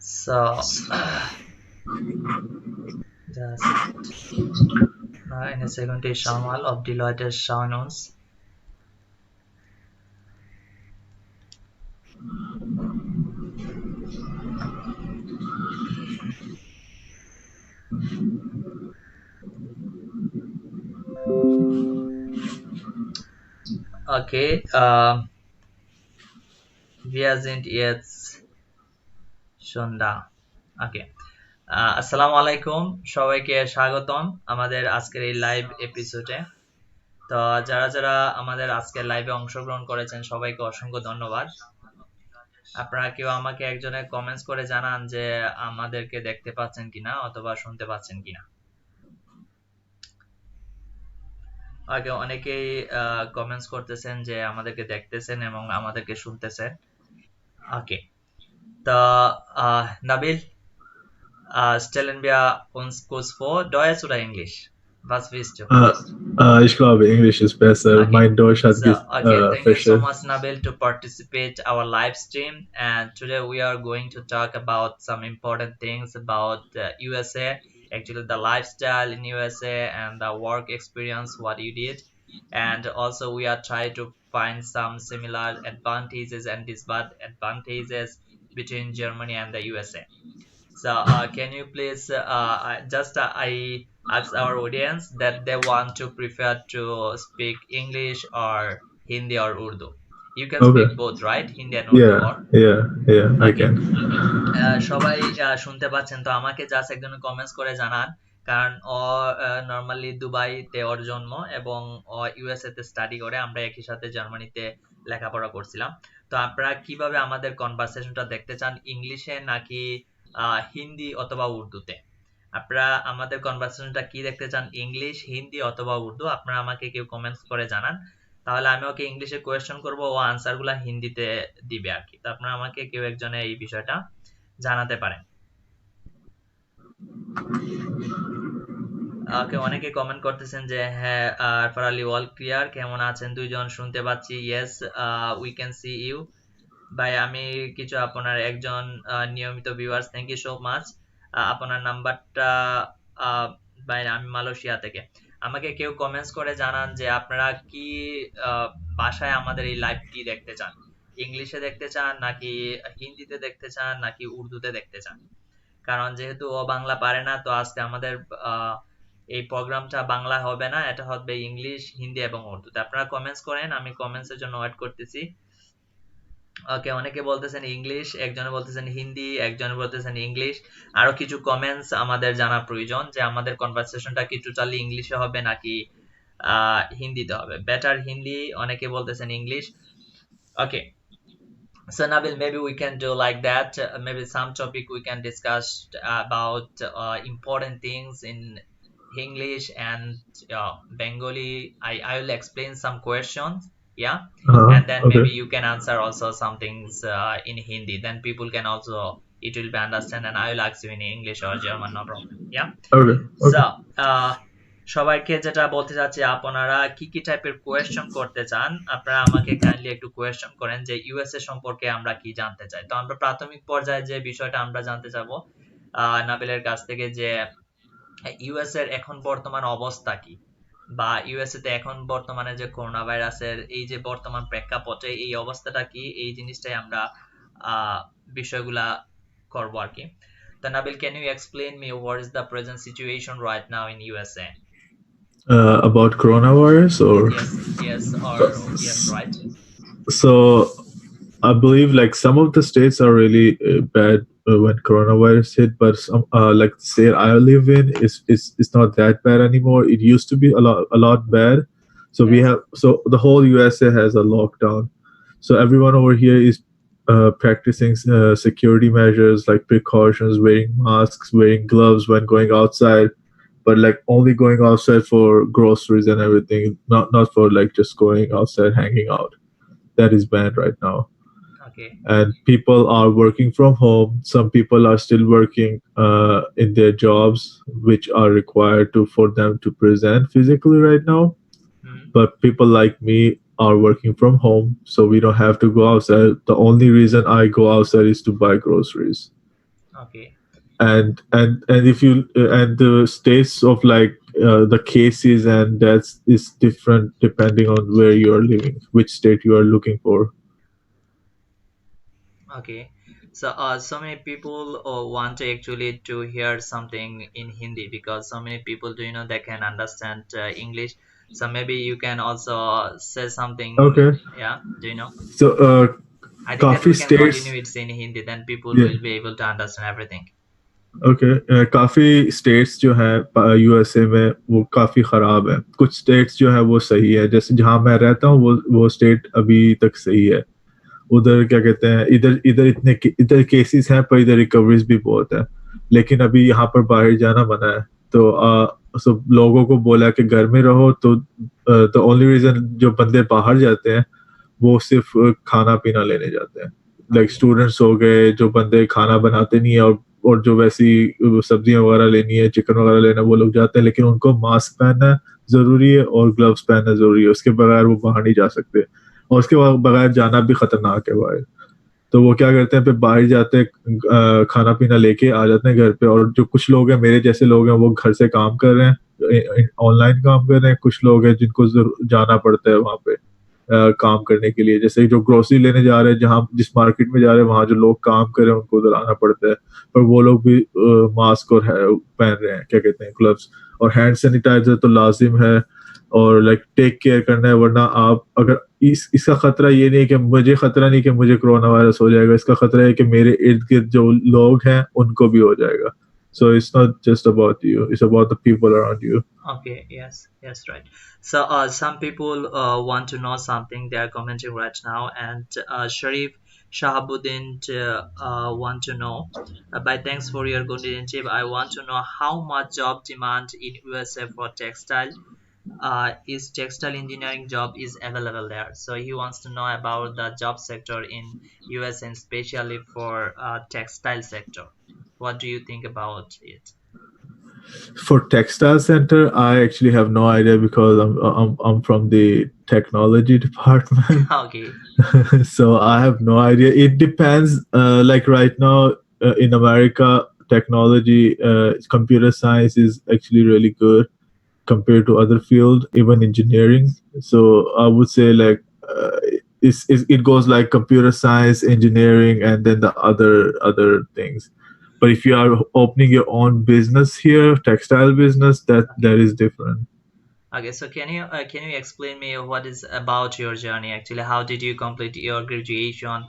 So, just in a second, Shamal of Deloitte Shawnons. Okay, wir sind jetzt schon da. Okay. আসসালামু আলাইকুম সবাইকে স্বাগতম আমাদের আজকের এই লাইভ এপিসোডে। তো যারা যারা আমাদের আজকের লাইভে অংশগ্রহণ করেছেন সবাইকে অসংখ্য ধন্যবাদ। আপনারা কেউ আমাকে একজনে কমেন্টস করে জানান যে আমাদেরকে দেখতে পাচ্ছেন কিনা অথবা শুনতে পাচ্ছেন কিনা। আগে অনেকেই কমেন্টস করতেছেন যে আমাদেরকে দেখতেছেন এবং আমাদেরকে শুনতেছেন। ওকে, তো Nabil, stellen wir uns kurz vor, Deutsch oder Englisch? Was willst du? Ich glaube, English is besser. Okay. Mein Deutsch hat Okay, thank you so Fische. much, Nabil, to participate our live stream. And today we are going to talk about some important things about USA, actually the lifestyle in USA and the work experience, what you did. And also we are trying to find some similar advantages and disadvantages between Germany and the USA. So can you please I ask our audience that they want to prefer to speak English or Hindi or Urdu. You can speak Okay. both, right? Hindi and Urdu or Yeah, I Okay. can. সবাই শুনতে পাচ্ছেন তো? আমাকে just একজন comments করে জানান, কারণ ও normally দুবাইতে ওর জন্ম এবং ও ইউএসএ তে স্টাডি করে। আমরা একই সাথে জার্মানিতে লেখাপড়া করছিলাম। তো আপনারা কিভাবে আমাদের কনভারসেশনটা দেখতে চান, ইংলিশে নাকি হিন্দি অথবা উর্দুতে? আপনারা আমাদের কনভারসেশনটা কি দেখতে চান, ইংলিশ, হিন্দি অথবা উর্দু? আপনারা আমাকে কেউ কমেন্টস করে জানান, তাহলে আমি ওকে ইংলিশে কোয়েশ্চেন করব, ও আনসার গুলা হিন্দিতে দিবে আর কি। তো আপনারা আমাকে কেউ একজনে এই বিষয়টা জানাতে পারেন। ওকে, অনেকে কমেন্ট করতেছেন যে হ্যাঁ আরফার আলী অল ক্লিয়ার, কেমন আছেন দুইজন, শুনতে পাচ্ছি। Yes, we can see you. ভাই আমি কিছু আপনার একজন নিয়মিত viewers, thank you so much. আপনার নাম্বারটা ভাই, আমি মালয়েশিয়া থেকে। আমাকে কেউ কমেন্টস করে জানান যে আপনারা কি ভাষায় আমাদের এই লাইভটি দেখতে চান, ইংলিশে দেখতে চান নাকি হিন্দিতে দেখতে চান নাকি উর্দুতে দেখতে চান? কারণ যেহেতু ও বাংলা পারে না, তো আজকে আমাদের এই প্রোগ্রামটা বাংলা হবে না, এটা হবে ইংলিশ, হিন্দি এবং উর্দুতে। আপনারা কমেন্টস করেন, আমি কমেন্টস এর জন্য ওয়েট করতেছি। ওকে, অনেকে বলতেছেন ইংলিশ, একজনে বলতেছেন হিন্দি, একজনে বলতেছেন ইংলিশ। আরো কিছু কমেন্টস আমাদের জানা প্রয়োজন যে আমাদের কনভারসেশনটা কি টোটালি ইংলিশে হবে নাকি হিন্দিতে হবে। বেটার হিন্দি, অনেকে বলতেছেন English. Okay, so Nabil, maybe we can do like that. Maybe some topic we can discuss about important things in English and Bengali. I will explain some questions, yeah, and then Okay. maybe you can answer also some things in Hindi. Then people can also, it will be understand, and I will ask you in English or German, no problem. Yeah. Okay. So সবাইকে যেটা বলতে চাচ্ছি, আপনারা কি কি টাইপের question করতে চান, আপনারা আমাকে কাইন্ডলি একটু কোয়েশ্চন করেন যে ইউএসএ সম্পর্কে আমরা কি জানতে চাই। তো আমরা প্রাথমিক পর্যায়ে যে বিষয়টা আমরা জানতে চাবো নাবিলের কাছ থেকে, যে ইউএস এর এখন বর্তমান অবস্থা কি, বা ইউএসএ তে এখন বর্তমানে যে করোনা ভাইরাসের এই যে বর্তমান প্রেক্ষাপটে এই অবস্থাটা কি, এই জিনিসটাই আমরা বিষয়গুলা করবো আর কি। তো Nabil, can you explain me what is the present situation right now in USA? About coronavirus or Yes, or yes, right. so I believe like some of the states are really bad when coronavirus hit, but some like the state I live in is not that bad anymore. It used to be a lot bad. So we Yes. have the whole USA has a lockdown. So everyone over here is practicing security measures like precautions, wearing masks, wearing gloves when going outside, but like only going outside for groceries and everything, not for like just going outside hanging out. That is banned right now. Okay. And people are working from home. Some people are still working in their jobs, which are required for them to present physically right now. But people like me are working from home, so we don't have to go outside. The only reason I go outside is to buy groceries. Okay. And if you and the states of like the cases and deaths is different depending on where you are living, which state you are looking for. Okay. So, so many people want to actually to hear something in Hindi because so many people do you know they can understand English. So maybe you can also say something. Okay, Yeah, do you know? so I think that काफी we can states. continue it in Hindi, then people Yeah. will be able to understand everything. Okay काफी states जो है USA में वो काफी खराब है, कुछ स्टेट्स जो है वो सही है, जैसे जहां मैं रहता हूँ वो स्टेट अभी तक सही है। उधर क्या कहते हैं, इधर इधर इधर केसेस हैं पर इधर रिकवरीज भी बहुत है, लेकिन अभी यहाँ पर बाहर जाना मना है। तो सब लोगों को बोला कि घर में रहो, तो द ओनली रीजन जो बंदे बाहर जाते हैं वो सिर्फ खाना पीना लेने जाते हैं। Like Okay. स्टूडेंट्स हो गए, जो बंदे खाना बनाते नहीं है और जो वैसी सब्जियां वगैरह लेनी है, चिकन वगैरह लेना, वो लोग जाते हैं, लेकिन उनको मास्क पहनना जरूरी है और ग्लव्स पहनना जरूरी है, उसके बगैर वो बाहर नहीं जा सकते, और उसके बाद बगैर जाना भी खतरनाक है बाहर। तो वो क्या करते हैं, फिर बाहर जाते हैं, खाना पीना लेके आ जाते हैं घर पे, और जो कुछ लोग हैं मेरे जैसे लोग हैं वो घर से काम कर रहे हैं, ऑनलाइन काम कर रहे हैं। कुछ लोग हैं जिनको जाना पड़ता है वहां पे काम करने के लिए, जैसे जो ग्रोसरी लेने जा रहे हैं, जहाँ जिस मार्केट में जा रहे हैं वहां जो लोग काम कर रहे हैं उनको उधर आना पड़ता है, पर वो लोग भी मास्क और पहन रहे हैं, क्या कहते हैं, ग्लव्स, और हैंड सैनिटाइजर तो लाजिम है, और लाइक टेक केयर करना है, वरना आप अगर इसका खतरा ये नहीं है कि मुझे खतरा नहीं कि मुझे कोरोना वायरस हो जाएगा, इसका खतरा है कि मेरे इर्द गिर्द जो लोग हैं उनको भी हो जाएगा। So it's not just about you, it's about the people around you. Okay, yes, yes, right. So, some people want to know something. They are commenting right now, and Sharif Shahabuddin want to know. By thanks for your good initiative. I want to know how much job demand in USA for textile. Is textile engineering job is available there? So he wants to know about the job sector in US and especially for textile sector. What do you think about it? For textile center, I actually have no idea because I'm from the technology department. Okay. So I have no idea. It depends. Like right now in America, technology, computer science is actually really good compared to other field, even engineering. So I would say like it goes like computer science, engineering, and then the other things. But if you are opening your own business here, textile business, that Okay. is different. Okay, so can you explain me what is about your journey actually? How did you complete your graduation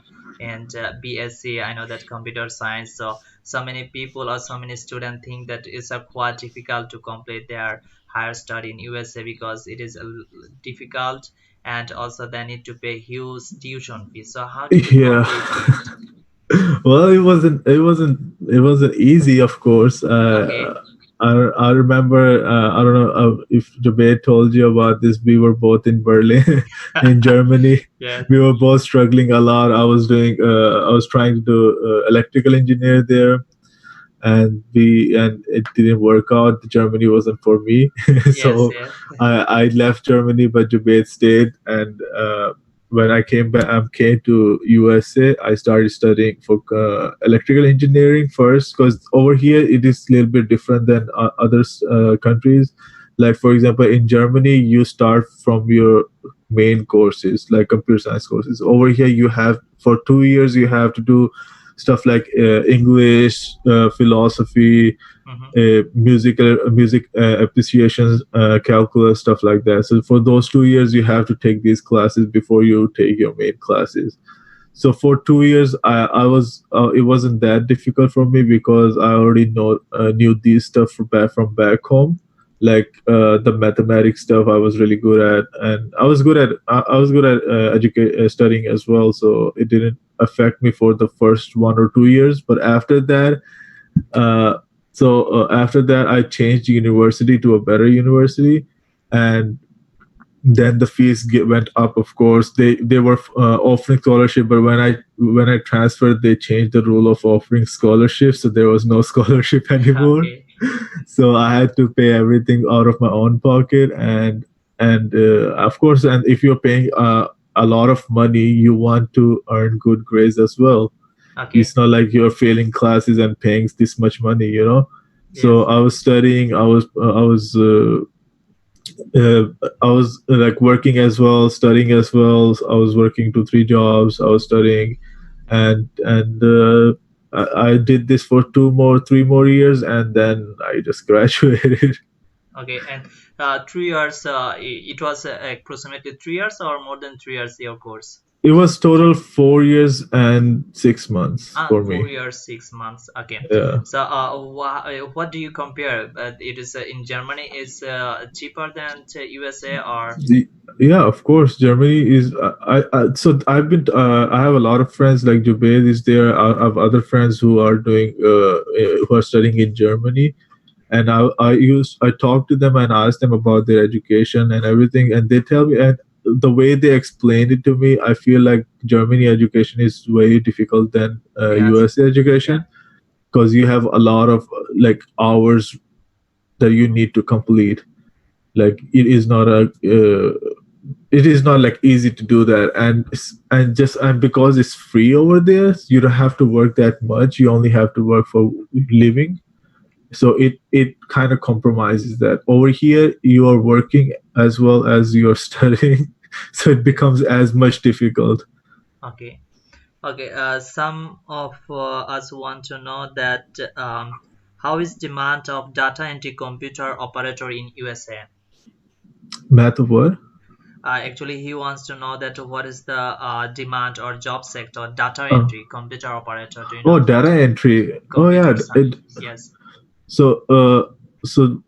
and BSc? I know that computer science. So so many people or so many students think that it's quite difficult to complete their higher study in USA because it is difficult and also they need to pay huge tuition fees. So how did you Yeah. complete it? Well, it wasn't easy, of course. Okay. I remember, I don't know if Jabir told you about this. We were both in Berlin, in Germany. Yes. We were both struggling a lot. I was trying to do electrical engineer there, and it didn't work out. Germany wasn't for me, Yes. so Yes. I left Germany, but Jubair stayed. And when I came back, came to USA, I started studying for electrical engineering first, because over here it is a little bit different than other countries. Like for example, in Germany, you start from your main courses, like computer science courses. Over here, you have for 2 years you have to do stuff like English, philosophy, Hmm. music appreciation, calculus, stuff like that. So for those 2 years, you have to take these classes before you take your main classes. So for 2 years, I was it wasn't that difficult for me because I already knew these stuff from back home, like the mathematics stuff. I was really good at, and I was good at studying as well. So it didn't affect me for the first 1 or 2 years. But uh, after that, I changed university to a better university, and then the fees went up. Of course, they were offering scholarship, but when I transferred, they changed the rule of offering scholarship, so there was no scholarship anymore. Okay. So I had to pay everything out of my own pocket, and of course, and if you're paying a lot of money, you want to earn good grades as well. Okay. It's not like you're failing classes and paying this much money, you know. So Yes. I was studying. I was like working as well, studying as well. I was working 2 3 jobs. I was studying, and I did this for 3 more years, and then I just graduated. Okay. And 3 years. It was approximately 3 years or more than 3 years. Your course. It was total 4 years and 6 months for 4 years, me. 6 months. Okay. Yeah. So, what do you compare? It is in Germany is cheaper than USA or The, yeah, of course. Germany is. So I've been. I have a lot of friends like Jubair is there. I have other friends who are who are studying in Germany, and I talk to them and ask them about their education and everything, and they tell me, and the way they explained it to me, I feel like Germany education is way difficult than yes, USA yeah, education, because you have a lot of like hours that you need to complete. Like it is not like easy to do that, and because it's free over there, you don't have to work that much. You only have to work for living, so it kind of compromises that. Over here you are working as well as you're studying, so it becomes as much difficult. okay, okay. Some of us want to know that how is demand of data entry computer operator in USA? Math of what? Actually, he wants to know that what is the demand or job sector data uh, entry computer operator. Do you oh, know that? data entry. Oh yeah. Computer science. Yes. So so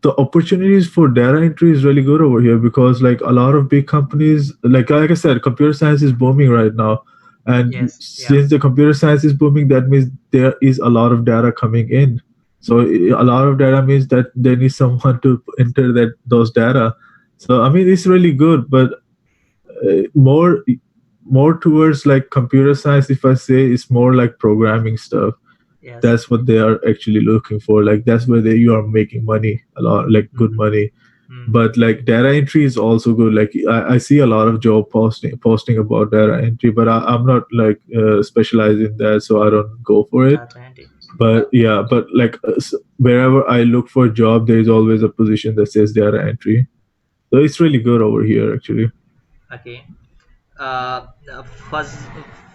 the opportunities for data entry is really good over here, because like a lot of big companies, like I said, computer science is booming right now. And Yes. Yeah. since the computer science is booming, that means there is a lot of data coming in. So a lot of data means that they need someone to enter those data. So I mean, it's really good, but more towards like computer science, if I say, it's more like programming stuff. Yes. That's what they are actually looking for. Like that's where you are making money a lot, like good Mm-hmm. money. Mm-hmm. But like data entry is also good. Like I see a lot of job posting about data entry, but I'm not like specialized in that, so I don't go for it. Data entry. But yeah, but like wherever I look for a job, there is always a position that says data entry. So it's really good over here actually. Okay. Faz,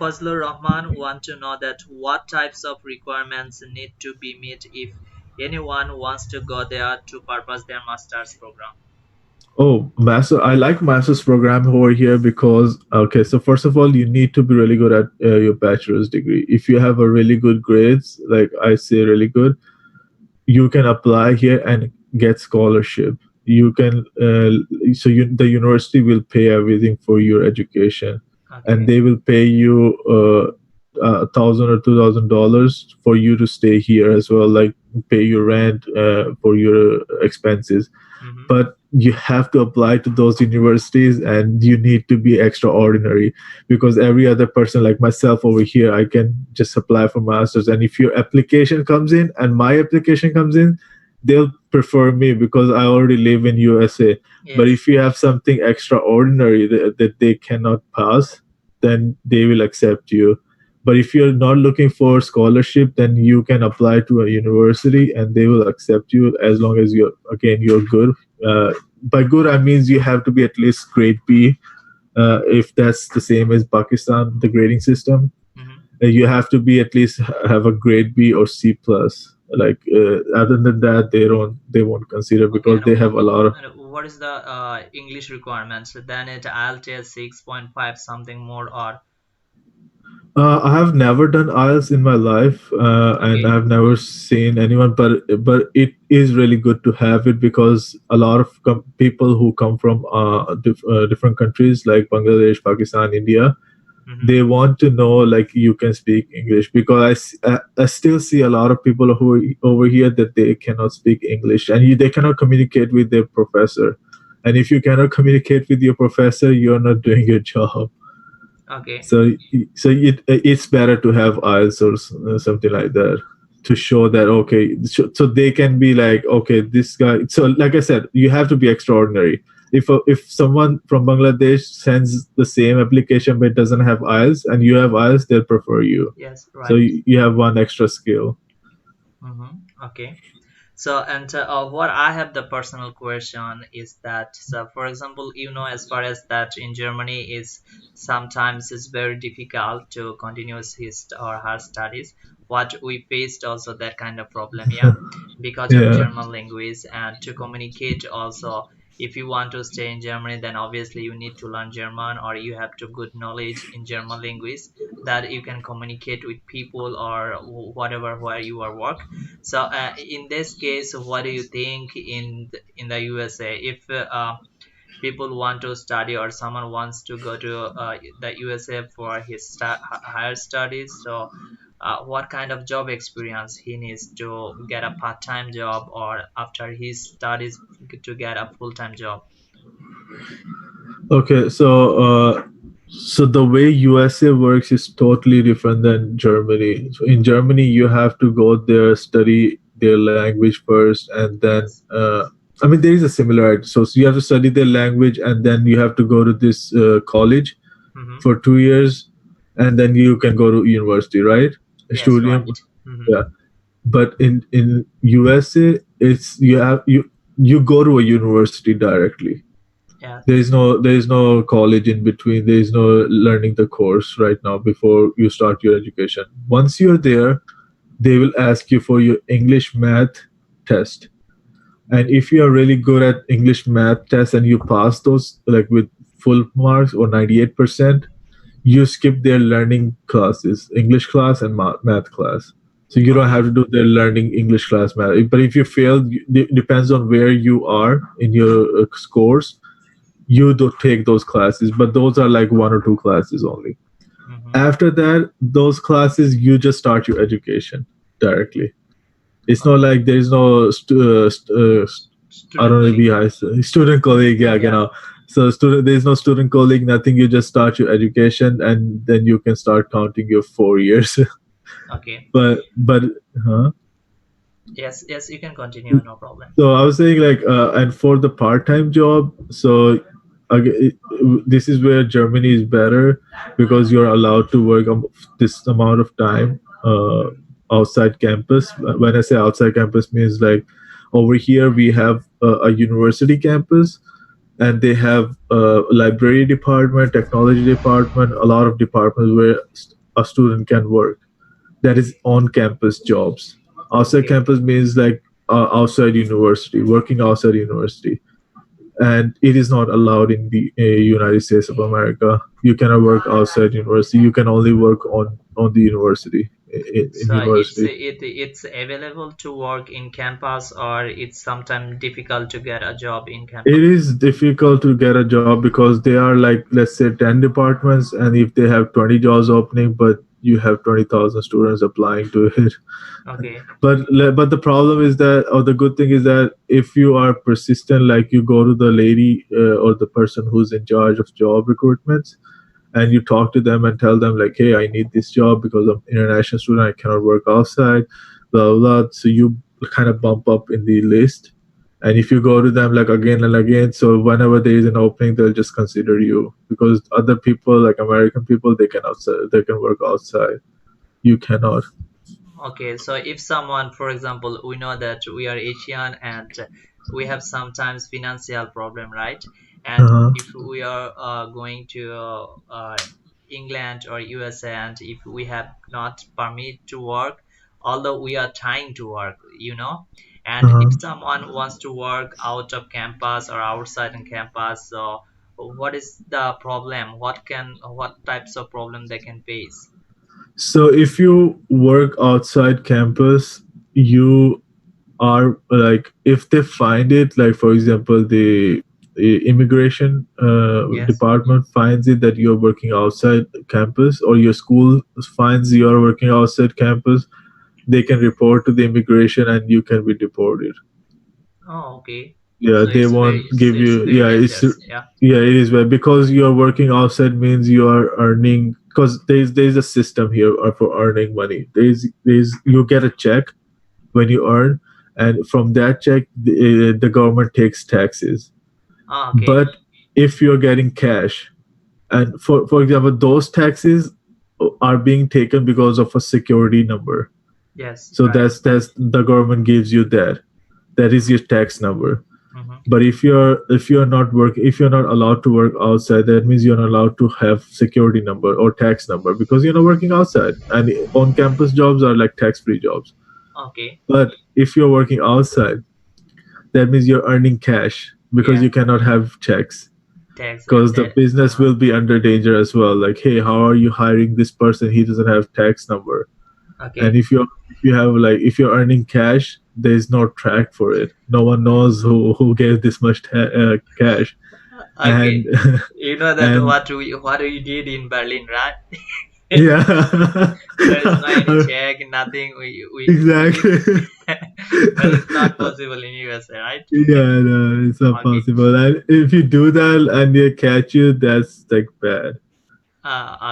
Fazlur Rahman want to know that what types of requirements need to be met if anyone wants to go there to purpose their master's program. Oh, master! I like master's program over here because, okay, so first of all, you need to be really good at your bachelor's degree. If you have a really good grades, like I say, really good, you can apply here and get scholarship. You can, the university will pay everything for your education, and Okay. they will pay you $1,000 or $2,000 for you to stay here as well, like pay your rent for your expenses. Mm-hmm. But you have to apply to those universities, and you need to be extraordinary, because every other person like myself over here, I can just apply for masters, and if your application comes in and my application comes in, they'll prefer me because I already live in USA. But Yes. if you have something extraordinary that they cannot pass, then they will accept you. But if you're not looking for scholarship, then you can apply to a university and they will accept you, as long as you're good. By good, I means you have to be at least grade B. If that's the same as Pakistan, the grading system, Mm-hmm. you have to be at least have a grade B or C plus. Like other than that, they won't consider, Okay. because they have a lot of. And what is the English requirements? Then it IELTS 6.5 something more or I have never done IELTS in my life, and okay. I've never seen anyone. But it is really good to have it, because a lot of people who come from different countries like Bangladesh, Pakistan, India, Mm-hmm. they want to know like you can speak English, because I still see a lot of people who are over here that they cannot speak English, and they cannot communicate with their professor. And if you cannot communicate with your professor, you're not doing your job. Okay. So it's better to have IELTS or something like that, to show that, okay, so they can be like, okay, this guy. So like I said, you have to be extraordinary. if someone from Bangladesh sends the same application but doesn't have IELTS and you have IELTS, they'll prefer you. Yes, So right. you have one extra skill. Okay. So, and what I have the personal question is that, so for example, as far as that in Germany is sometimes it's very difficult to continue his or her studies. What we faced also that kind of problem, yeah, because of Yeah. German language and to communicate also. If you want to stay in Germany, then obviously you need to learn German or you have to good knowledge in German language that you can communicate with people or whatever where you are work. So in this case, what do you think in the USA if people want to study or someone wants to go to the USA for his higher studies? So what kind of job experience he needs to get a part-time job or after his studies to get a full-time job? Okay, so the way USA works is totally different than Germany. So in Germany, you have to go there, study their language first, and then Yes. I mean there is a similarity. So you have to study their language, and then you have to go to this college Mm-hmm. for 2 years, and then you can go to university, right? Yes, Studium, right. Mm-hmm. yeah. But in USA, it's you go to a university directly. Yes. There is no college in between. There is no learning the course right now before you start your education. Once you're there, they will ask you for your English math test. And if you are really good at English math test and you pass those like with full marks or 98%, you skip their learning classes, English class and math class. So you don't have Okay. to do their learning English class math. But if you fail, it depends on where you are in your scores. You do take those classes, but those are like one or two classes only. Mm-hmm. After that, those classes you just start your education directly. It's not Okay. like there is no I Student don't know, colleague. student colleague, yeah, Yeah. so student, there is no student colleague, nothing. You just start your education, and then you can start counting your 4 years. Okay. But huh? Yes. Yes. You can continue. No problem. So I was saying like, and for the part-time job, so this is where Germany is better because you're allowed to work this amount of time outside campus. When I say outside campus, means like over here we have a university campus, and they have a library department, technology department, a lot of departments where a student can work. That is on campus jobs. Outside Okay. campus means like outside university, working outside university, and it is not allowed in the United States of America. You cannot work outside university. You can only work on the university in So it's university. it's available to work in campus, or it's sometimes difficult to get a job in campus. It is difficult to get a job because they are like, let's say, 10 departments, and if they have 20 jobs opening, but you have 20,000 students applying to it. Okay. But the problem is that, or the good thing is that, if you are persistent, like you go to the lady or the person who's in charge of job recruitments, and you talk to them and tell them like, hey, I need this job because I'm international student, I cannot work outside, blah blah, blah. So you kind of bump up in the list. And if you go to them like again and again, so whenever there is an opening, they'll just consider you, because other people, like American people, they can work outside. You cannot. Okay, so if someone, for example, we know that we are Asian and we have sometimes financial problem, right? And Uh-huh. if we are going to England or USA, and if we have not permit to work, although we are trying to work, and if Uh-huh. someone wants to work out of campus or outside in campus, so what is the problem? What types of problem they can face? So if you work outside campus, you are like, if they find it, like for example, the immigration Yes. department finds it that you're working outside campus, or your school finds you're working outside campus, they can report to the immigration and you can be deported. Oh, okay. Yeah, So they won't give it's you. very Yeah, it's, dangerous. Yeah. yeah, it is bad because you're working outside means you are earning, because there's a system here for earning money. There's you get a check when you earn, and from that check the government takes taxes. Ah, okay. But if you're getting cash, and for example, those taxes are being taken because of a security number. Yes, So right. that's the government gives you that. That is your tax number. Mm-hmm. But if you're not allowed to work outside, that means you're not allowed to have security number or tax number because you're not working outside. And on campus jobs are like tax free jobs. Okay. But if you're working outside, that means you're earning cash because Yeah, you cannot have checks tax because the that. business will be under danger as well. Like, hey, how are you hiring this person? He doesn't have tax number. And Okay. if you're earning cash, there's no track for it. No one knows who gave this much cash. Okay. And You know that and what we did in Berlin, right? yeah. There is no any check, nothing. We did, Exactly. but it's not possible in USA, right? Yeah, no, it's not Okay. possible. And if you do that and they catch you, that's like bad.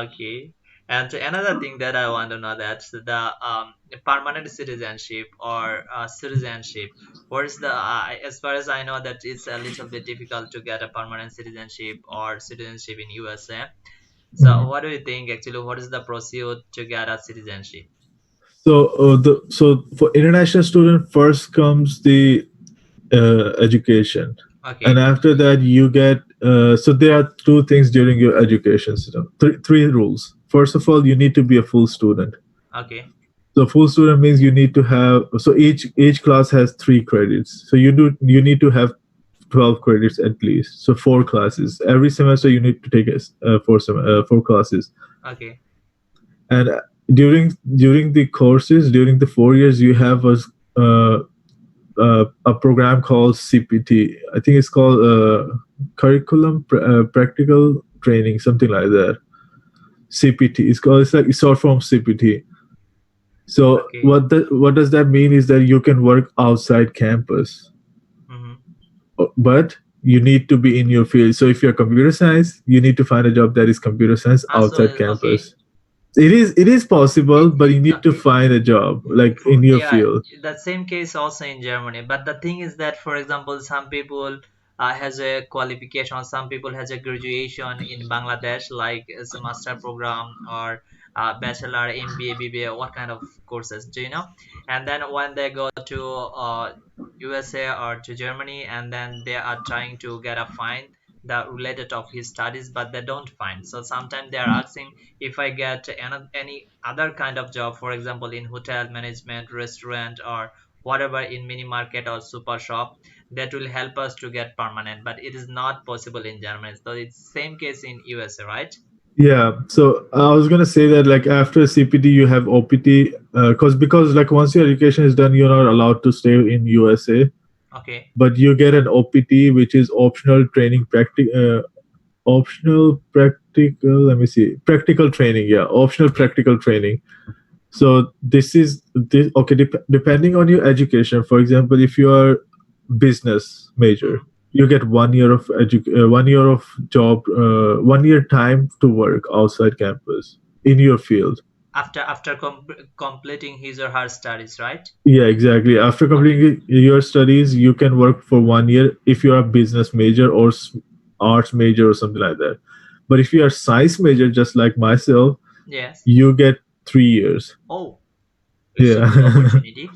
Okay. And another thing that I want to know, that's the permanent citizenship or citizenship. What is the as far as I know that it's a little bit difficult to get a permanent citizenship or citizenship in USA. So Mhm. what do you think actually? What is the procedure to get a citizenship? So for international student, first comes the education, and Okay. after that you get. So there are two things during your education system. Three rules. First of all, you need to be a full student. Okay. So full student means you need to have. So each class has 3 credits. So you need to have 12 credits at least. So 4 classes every semester. You need to take four classes. Okay. And during the courses during the 4 years you have uh, a program called CPT. I think it's called practical training, something like that. CPT. It's like it's short form CPT. So Okay. what does that mean is that you can work outside campus, Mm-hmm. but you need to be in your field. So if you're computer science, you need to find a job that is computer science So outside okay. campus. It is possible, but you need to find a job like For in your yeah, field. the same case also in Germany. But the thing is that, for example, some people has a qualification, or some people has a graduation in Bangladesh, like as a master program or bachelor, MBA, BBA, what kind of courses, do you know? And then when they go to USA or to Germany, and then they are trying to get a find the related of his studies, but they don't find. So sometimes they are asking, if I get any other kind of job, for example, in hotel management, restaurant, or whatever, in mini market or super shop, that will help us to get permanent. But it is not possible in Germany. So it's same case in USA, right? Yeah, so I was gonna say that like after CPT you have OPT, because like once your education is done, you're not allowed to stay in USA, Okay. but you get an OPT, which is optional practical. Let me see, practical training. Yeah, optional Okay. practical training. So this okay. Depending on your education, for example, if you are business major, Mhm. you get 1 year of 1 year of job, 1 year time to work outside campus in your field. After completing his or her studies, right? Yeah, exactly. After Okay. completing your studies, you can work for 1 year if you are a business major or arts major or something like that. But if you are science major, just like myself, Yes. you get 3 years. Oh, it's a good Yeah. opportunity.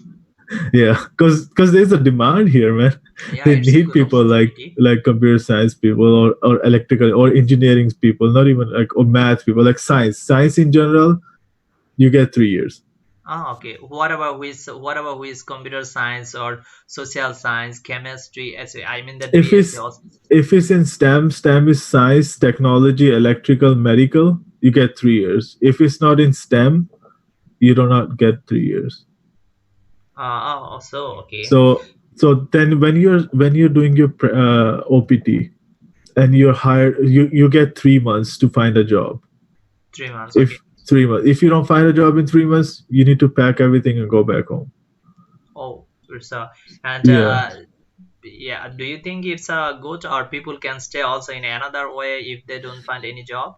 Yeah, because there's a demand here, man. Yeah, They it's a need good people opportunity. like computer science people or electrical or engineering people, not even like or math people, like science in general. You get 3 years. Okay. What about with computer science or social science, chemistry, essay? I mean that if BSc it's also. if it's in STEM is science, technology, electrical, medical, you get 3 years. If it's not in STEM, you do not get 3 years. So okay. So then when you're doing your OPT and you're hired, you get 3 months to find a job. 3 months. If Okay. 3 months, if you don't find a job in 3 months, you need to pack everything and go back home. Oh, so and Yeah. yeah. Do you think it's a good, or people can stay also in another way if they don't find any job?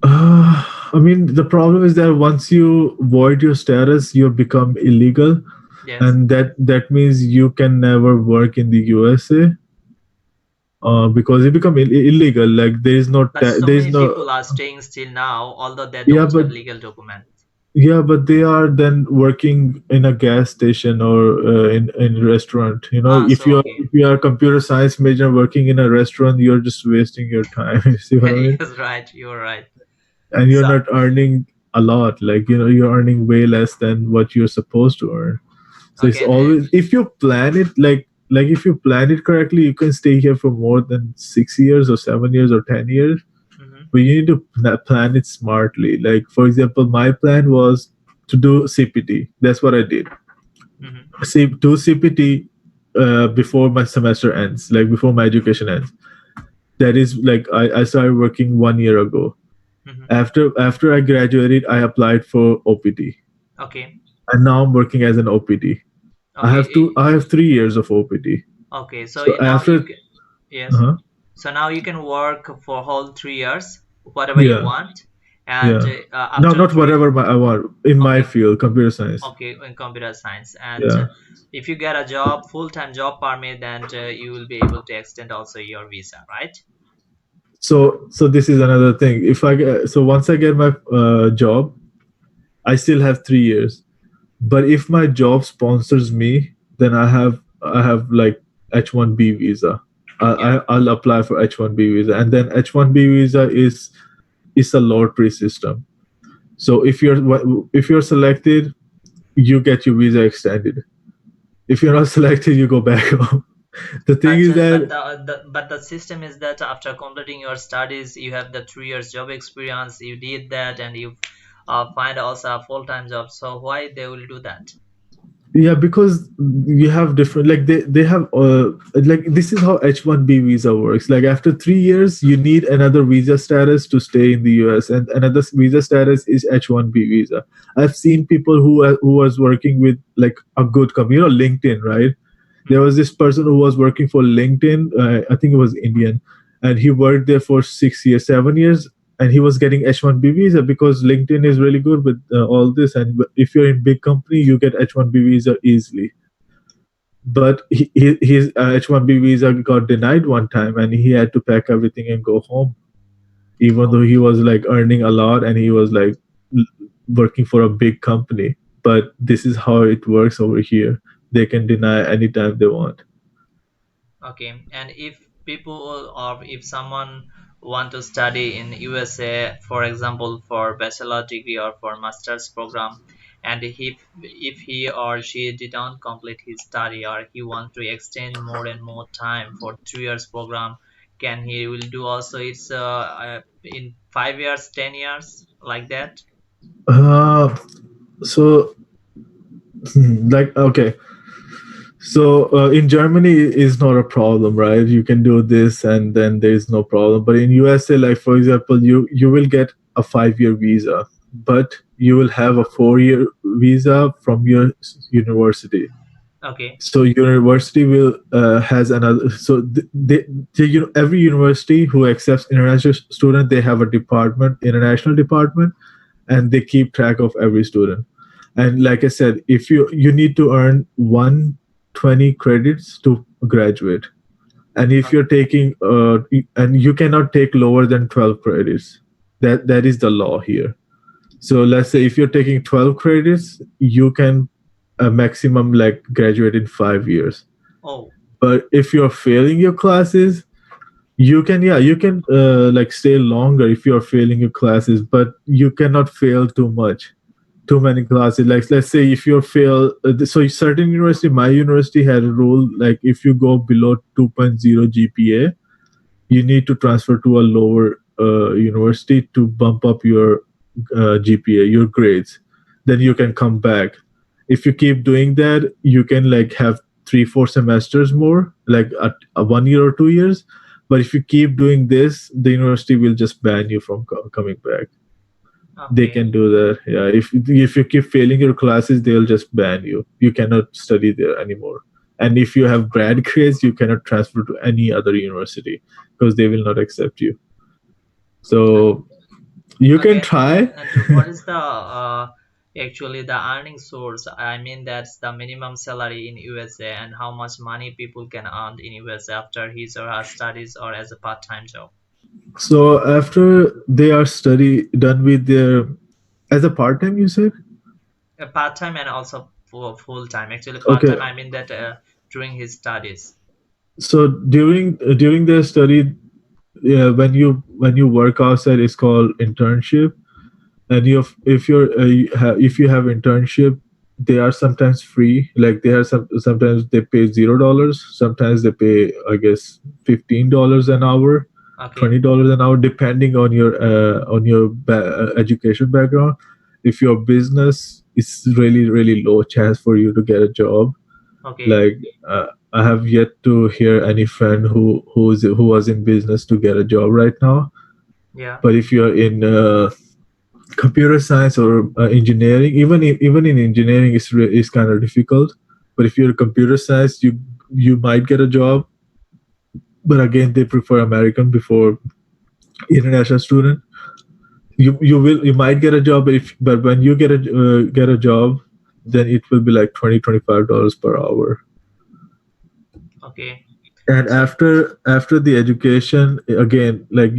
I mean, the problem is that once you void your status, you become illegal, Yes. and that means you can never work in the USA. because it become illegal. Like there is no But so there is many no. people are staying still now, although they Yeah, don't but have legal documents. yeah, but they are then working in a gas station or in a restaurant. You know, Ah, so okay. if you are computer science major working in a restaurant, you're just wasting your time. You see what I mean? Yes, right. You're right. And you're So, not earning a lot. Like you're earning way less than what you're supposed to earn. So it's okay. always, if you plan it like if you plan it correctly, you can stay here for more than 6 years or 7 years or 10 years. Mhm, But you need to plan it smartly. Like for example, my plan was to do CPT. That's what I did. mhm, See, do CPT before my semester ends, like before my education ends. That is like I started working 1 year ago. mhm. After I graduated, I applied for OPT, Okay. and now I'm working as an OPT. Okay. I have 3 years of OPT. Okay. So So now you after, can, yes. uh-huh, So now you can work for whole 3 years, whatever you yeah, want, and yeah. No, after not three. whatever I want in my Okay. field, computer science. Okay, in computer science, and Yeah. if you get a job, full-time job permit, then you will be able to extend also your visa, right? So this is another thing. If I get, so once I get my job, I still have 3 years. But if my job sponsors me, then I have like H1B visa. Yeah. I'll apply for H1B visa, and then H1B visa is a lottery system. So if you're selected, you get your visa extended. If you're not selected, you go back home. The thing But is but that the system is that after completing your studies, you have the 3 years job experience. You did that, and you find also a full-time job. So why they will do that? yeah, because you have different, like they have like this is how H1B visa works. Like after 3 years, you need another visa status to stay in the US, and another visa status is H1B visa. I've seen people who was working with like a good company, LinkedIn, right? There Mhm. was this person who was working for LinkedIn. I think it was Indian, and he worked there for 6 years, 7 years, and he was getting H1B visa because LinkedIn is really good with all this. And if you're in big company, you get H1B visa easily. But his H1B visa got denied one time, and he had to pack everything and go home, even though he Okay. was like earning a lot and he was like working for a big company. But this is how it works over here. They can deny anytime they want. Okay, and if people or if someone want to study in USA, for example, for bachelor degree or for master's program, and if he or she didn't complete his study or he want to extend more and more time for 3 years program, can he will do also it's in 5 years, 10 years like that? Uh, so, like, okay. So in Germany is not a problem, right? You can do this and then there is no problem. But in USA, like for example, you will get a 5 year visa, but you will have a 4 year visa from your university. Okay, So university will has another. So every university who accepts international student, they have a department, international department, and they keep track of every student. And like I said, if you need to earn 120 credits to graduate, and if okay, you're taking and you cannot take lower than 12 credits. That is the law here. So let's say okay. if you're taking 12 credits, you can a maximum like graduate in 5 years. Oh, But if you're failing your classes, you can like stay longer if you're failing your classes, but you cannot fail too much, too many classes. Like let's say if you fail, so certain university, my university had a rule, like if you go below 2.0 GPA, you need to transfer to a lower university to bump up your GPA, your grades. Then you okay, can come back. If you keep doing that, you can like have 3 4 semesters more, like a 1 year or 2 years. But if you keep doing this, the university will just ban you from coming back. They okay. can do that. Yeah, if you keep failing your classes, they'll just ban you. You cannot study there anymore. And if you have bad grades, you cannot transfer to any other university because they will not accept you. So you can Okay, try. and what is the Actually, the earning source, I mean, that's the minimum salary in USA and how much money people can earn in USA after his or her studies or as a part-time job. So after they are study done with their as a part time, you said? Part-time and also for full-time. Actually, Okay. part-time, I mean that during his studies. So during their study, yeah, when you work outside, it's called internship. And if you have internship, they are sometimes free. Like they are sometimes they pay $0. Sometimes they pay, I guess, $15 an hour, Okay, $20 an hour, depending on your education background. If your business is really low chance for you to get a job. okay, Like I have yet to hear any friend who was in business to get a job right now. yeah, But if you're in computer science or engineering, even in engineering is kind of difficult. But if you're computer science, you might get a job. But again, they prefer American before international student. You might get a job, but when you get a job, then it will be like $25 per hour. okay. And So, after the education, again, like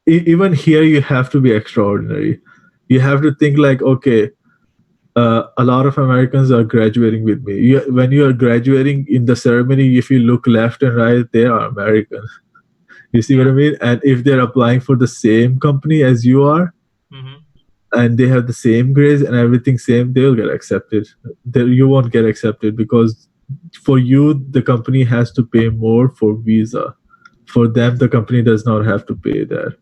even here you have to be extraordinary. You have to think like, okay, a lot of Americans are graduating with me. When you are graduating in the ceremony, if you look left and right, they are Americans. You see what yeah, I mean? And if they're applying for the same company as you are, mm-hmm. and they have the same grades and everything same, they'll get accepted. You won't get accepted because for you, the company has to pay more for visa. For them, the company does not have to pay that.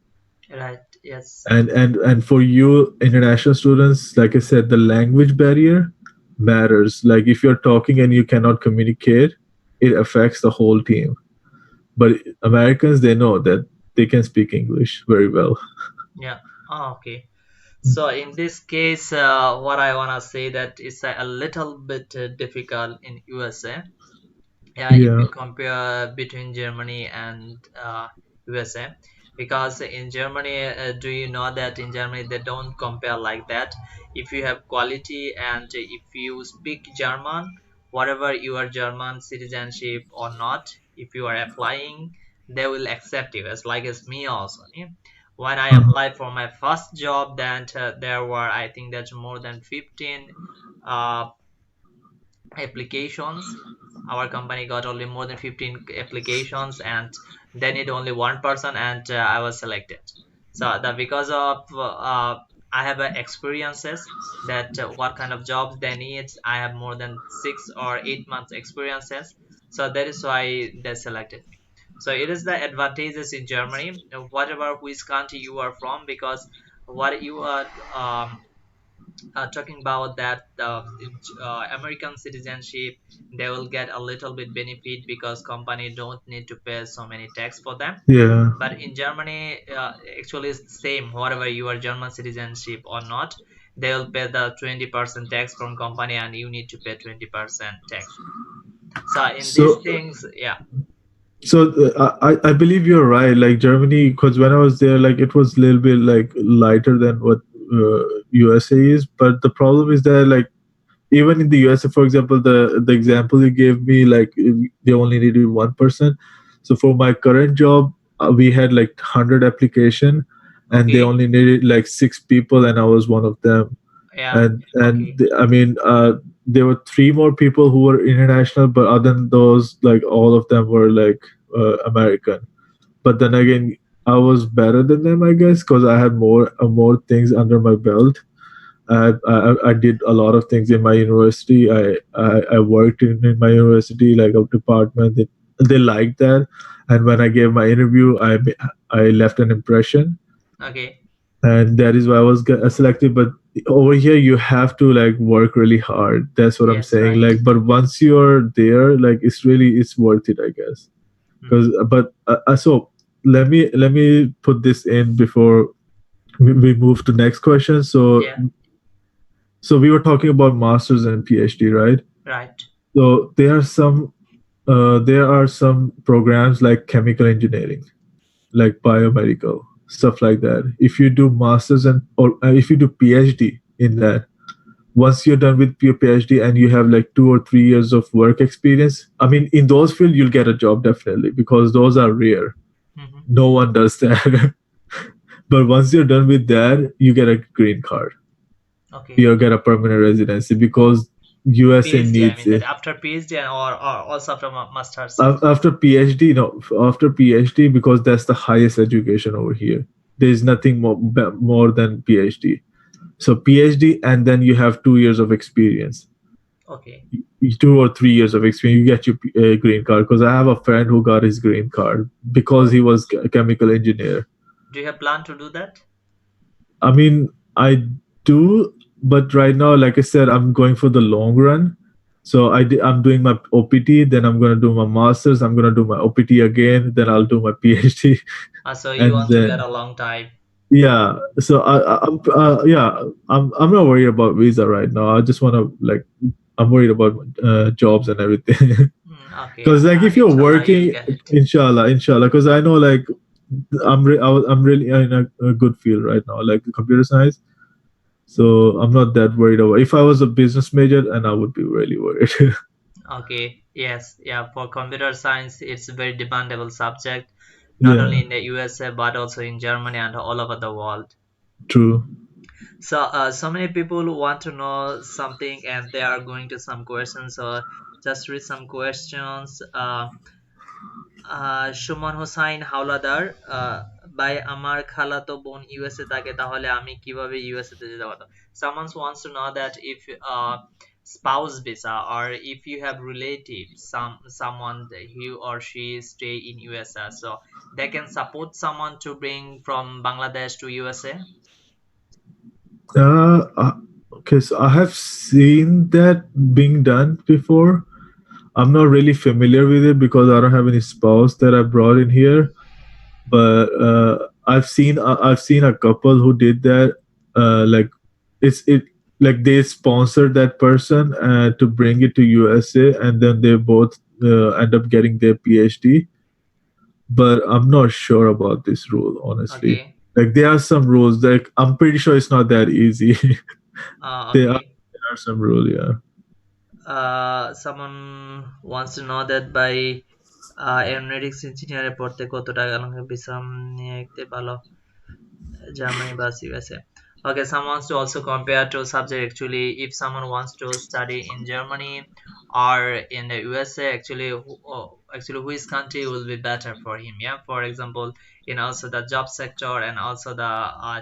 Right, yes, And for you international students, like I said, the language barrier matters. Like if you're talking and you cannot communicate, it affects the whole team. But Americans, they know that they can speak English very well. yeah. Oh, okay. So in this case, what I wanna say that it's a little bit difficult in USA. Yeah, if Yeah. you compare between Germany and USA, because in Germany, do you know that in Germany they don't compare like that? If you have quality and if you speak German, whatever your German citizenship or not, if you are applying, they will accept you. As like as me also. Yeah? When I Uh-huh. applied for my first job, then there were, I think that's more than 15 uh, applications. Our company got only more than 15 applications and they need only one person, and I was selected. So that because of I have experiences that what kind of jobs they need. I have more than 6 or 8 months experiences, so that is why they selected me. So it is the advantages in Germany, whatever which country you are from, because what you are talking about that American citizenship, they will get a little bit benefit because company don't need to pay so many tax for them. Yeah. But in Germany, actually it's the same. Whatever your German citizenship or not, they will pay the 20% tax from company, and you need to pay 20% tax. So in these So things, yeah, I believe you're right. Like Germany, because when I was there, like it was a little bit like lighter than what USA is. But the problem is that like even in the USA, for example, the example you gave me, like they only needed one person. So for my current job, we had like 100 application, and they okay, only needed like 6 people, and I was one of them. yeah, And okay, I mean, there were three more people who were international, but other than those, like all of them were like American. But then again, I was better than them, I guess, because I had more things under my belt. I did a lot of things in my university. I worked in my university like a department. They liked that, and when I gave my interview, I left an impression, okay, and that is why I was selected. But over here, you have to like work really hard. That's what I'm yes, saying. right. Like, but once you're there, like it's worth it, I guess. Hmm. Because so let me put this in before we move to next question. Yeah, So we were talking about masters and PhD, right? right, So there are some programs like chemical engineering, like biomedical stuff like that. If you do masters and or if you do PhD in that, once you're done with your PhD and you have like 2 or 3 years of work experience, I mean, in those fields, you'll get a job definitely because those are rare. Hmm. No one does that. But once you're done with that, you get a green card. Okay. You get a permanent residency because USA PhD, I needs mean that it. after PhD or also after masters. After PhD, no, after PhD, because that's the highest education over here. There's nothing more than PhD. So PhD, and then you have 2 years of experience, Okay. 2 or 3 years of experience. You get your green card. Because I have a friend who got his green card because Oh, he was a chemical engineer. do you have plan to do that? I mean, I do, but right now, like I said, I'm going for the long run. So I'm doing my OPT, then I'm gonna do my masters. I'm gonna do my OPT again, then I'll do my PhD, So you and want to get then a long time. yeah. So I'm not worried about visa right now. I just wanna like I'm worried about jobs and everything. Okay, Because like if you're inshallah you'll working, get it. inshallah, because I know like I'm really in a good field right now, like computer science. So I'm not that worried about. If I was a business major, and I would be really worried. Okay, yes, yeah, for computer science, it's a very demandable subject, not only Yeah, in the USA but also in Germany and all over the world. true. So, so many people want to know something and they are going to some questions. So, just read some questions. Suman Hossain Howlader ভাই আমার খালাতো বোন USA থাকে তাহলে আমি কিভাবে USA তে যেতে পারতাম someone wants to know that if spouse visa or if you have relatives someone that he or she stay in USA so they can support someone to bring from Bangladesh to USA. Okay, so I have seen that being done before. I'm not really familiar with it because I don't have any spouse that I brought in here. But I've seen a couple who did that. Like it like they sponsored that person to bring it to USA, and then they both end up getting their PhD. But I'm not sure about this rule, honestly. Okay. Like there are some rules. Like I'm pretty sure it's not that easy. Okay. There are some rules, yeah. Someone wants to know that by aeronautics engineer পড়তে কত টাকা লাগে বিশ্রাম নিয়ে ভালো Germany bus USA. Okay, someone wants to also compare two subject actually. If someone wants to study in Germany or in the USA, actually, actually which country will be better for him? Yeah, for example, in also the job sector and also the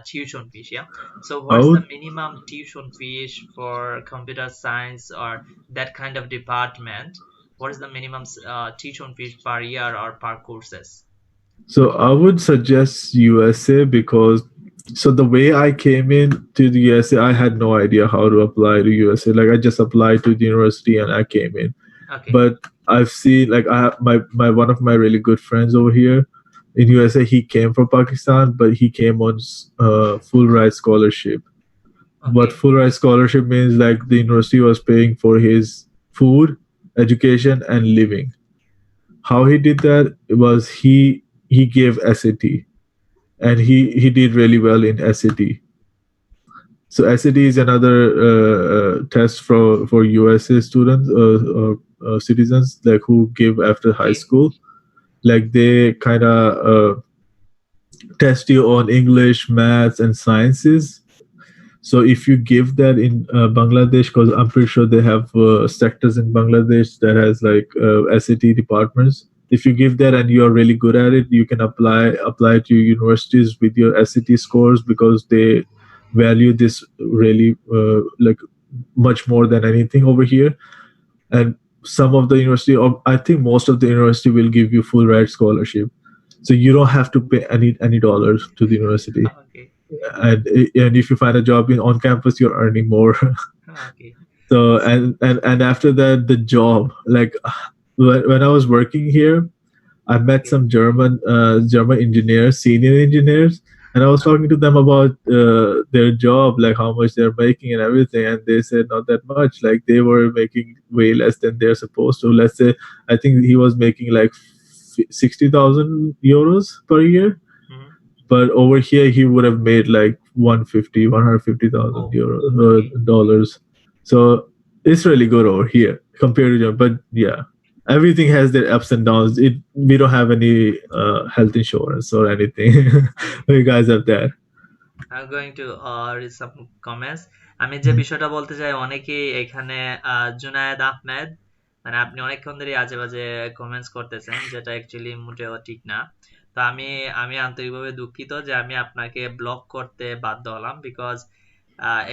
tuition fees. Yeah. So I what's the would minimum tuition fees for computer science or that kind of department? What is the minimum tuition fees per year or per courses? I would suggest USA because the way I came in to the USA, I had no idea how to apply to USA. Like I just applied to the university and I came in. Okay. But I've seen like I have my one of my really good friends over here in USA. He came from Pakistan, but he came on full ride scholarship. What Okay. full ride scholarship means, like the university was paying for his food, education, and living. How he did that was he gave SAT, and he did really well in SAT. So SAT is another test for USA students or citizens like who give after high Okay. school. Like they kind of test you on English, maths, and sciences. So if you give that in Bangladesh, because I'm pretty sure they have sectors in Bangladesh that has like SAT departments. If you give that and you are really good at it, you can apply to universities with your SAT scores because they value this really like much more than anything over here. And some of the university, or I think most of the university, will give you full ride scholarship, so you don't have to pay any dollars to the university. Okay. And if you find a job in on campus, you're earning more. Okay. So and after that, the job, like when I was working here, I met Okay. some German engineers, senior engineers, and I was Okay. talking to them about their job, like how much they're making and everything, and they said not that much. Like they were making way less than they're supposed to. Let's say I think he was making like 60,000 euros per year, Mhm. but over here he would have made like 150 150,000 Oh, euros okay. dollars. So it's really good over here compared to Germany. But yeah, everything has their ups and downs. We don't have any health insurance or anything. Okay. You guys have that. I'm going to read some comments. আমি যে বিষয়টা বলতে চাই, অনেকেই এখানে জুনায়েদ আহমেদ, মানে আপনি অনেকক্ষণ ধরে আজে বাজে কমেন্টস করতেছেন, যেটা অ্যাকচুয়ালি মোটেও ঠিক না। তো আমি আমি আন্তরিকভাবে দুঃখিত যে আমি আপনাকে ব্লক করতে বাধ্য হলাম, বিকজ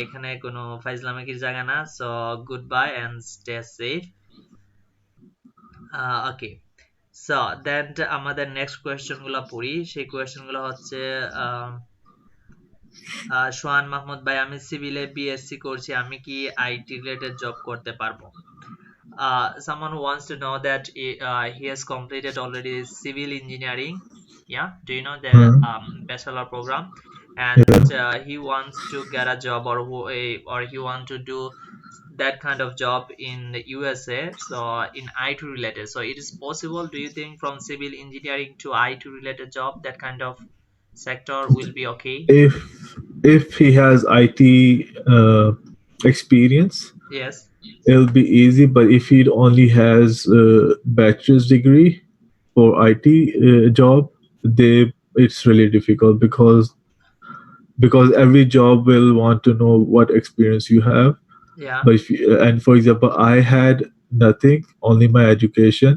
এখানে কোনো ফাইজলামিকির জায়গা না। So goodbye and stay safe. Okay, so then আমাদের নেক্সট কোয়েশ্চেন গুলো পড়ি। সেই কোয়েশ্চেন গুলো হচ্ছে সোহান মাহমুদ ভাই, আমি সিভিলে বিএসসি করছি, আমি কি আইটি রিলেটেড জব করতে পারবো? Someone wants to know that he has completed already civil engineering. Yeah, do you know the bachelor program? And he wants to get a job, or he want to do that kind of job in the USA, so in IT related. So it is possible, do you think, from civil engineering to IT related job, that kind of sector will be okay? If he has IT experience, Yes. it'll be easy. But if he only has a bachelor's degree for IT job, it's really difficult because every job will want to know what experience you have. Yeah. But and for example, I had nothing, only my education,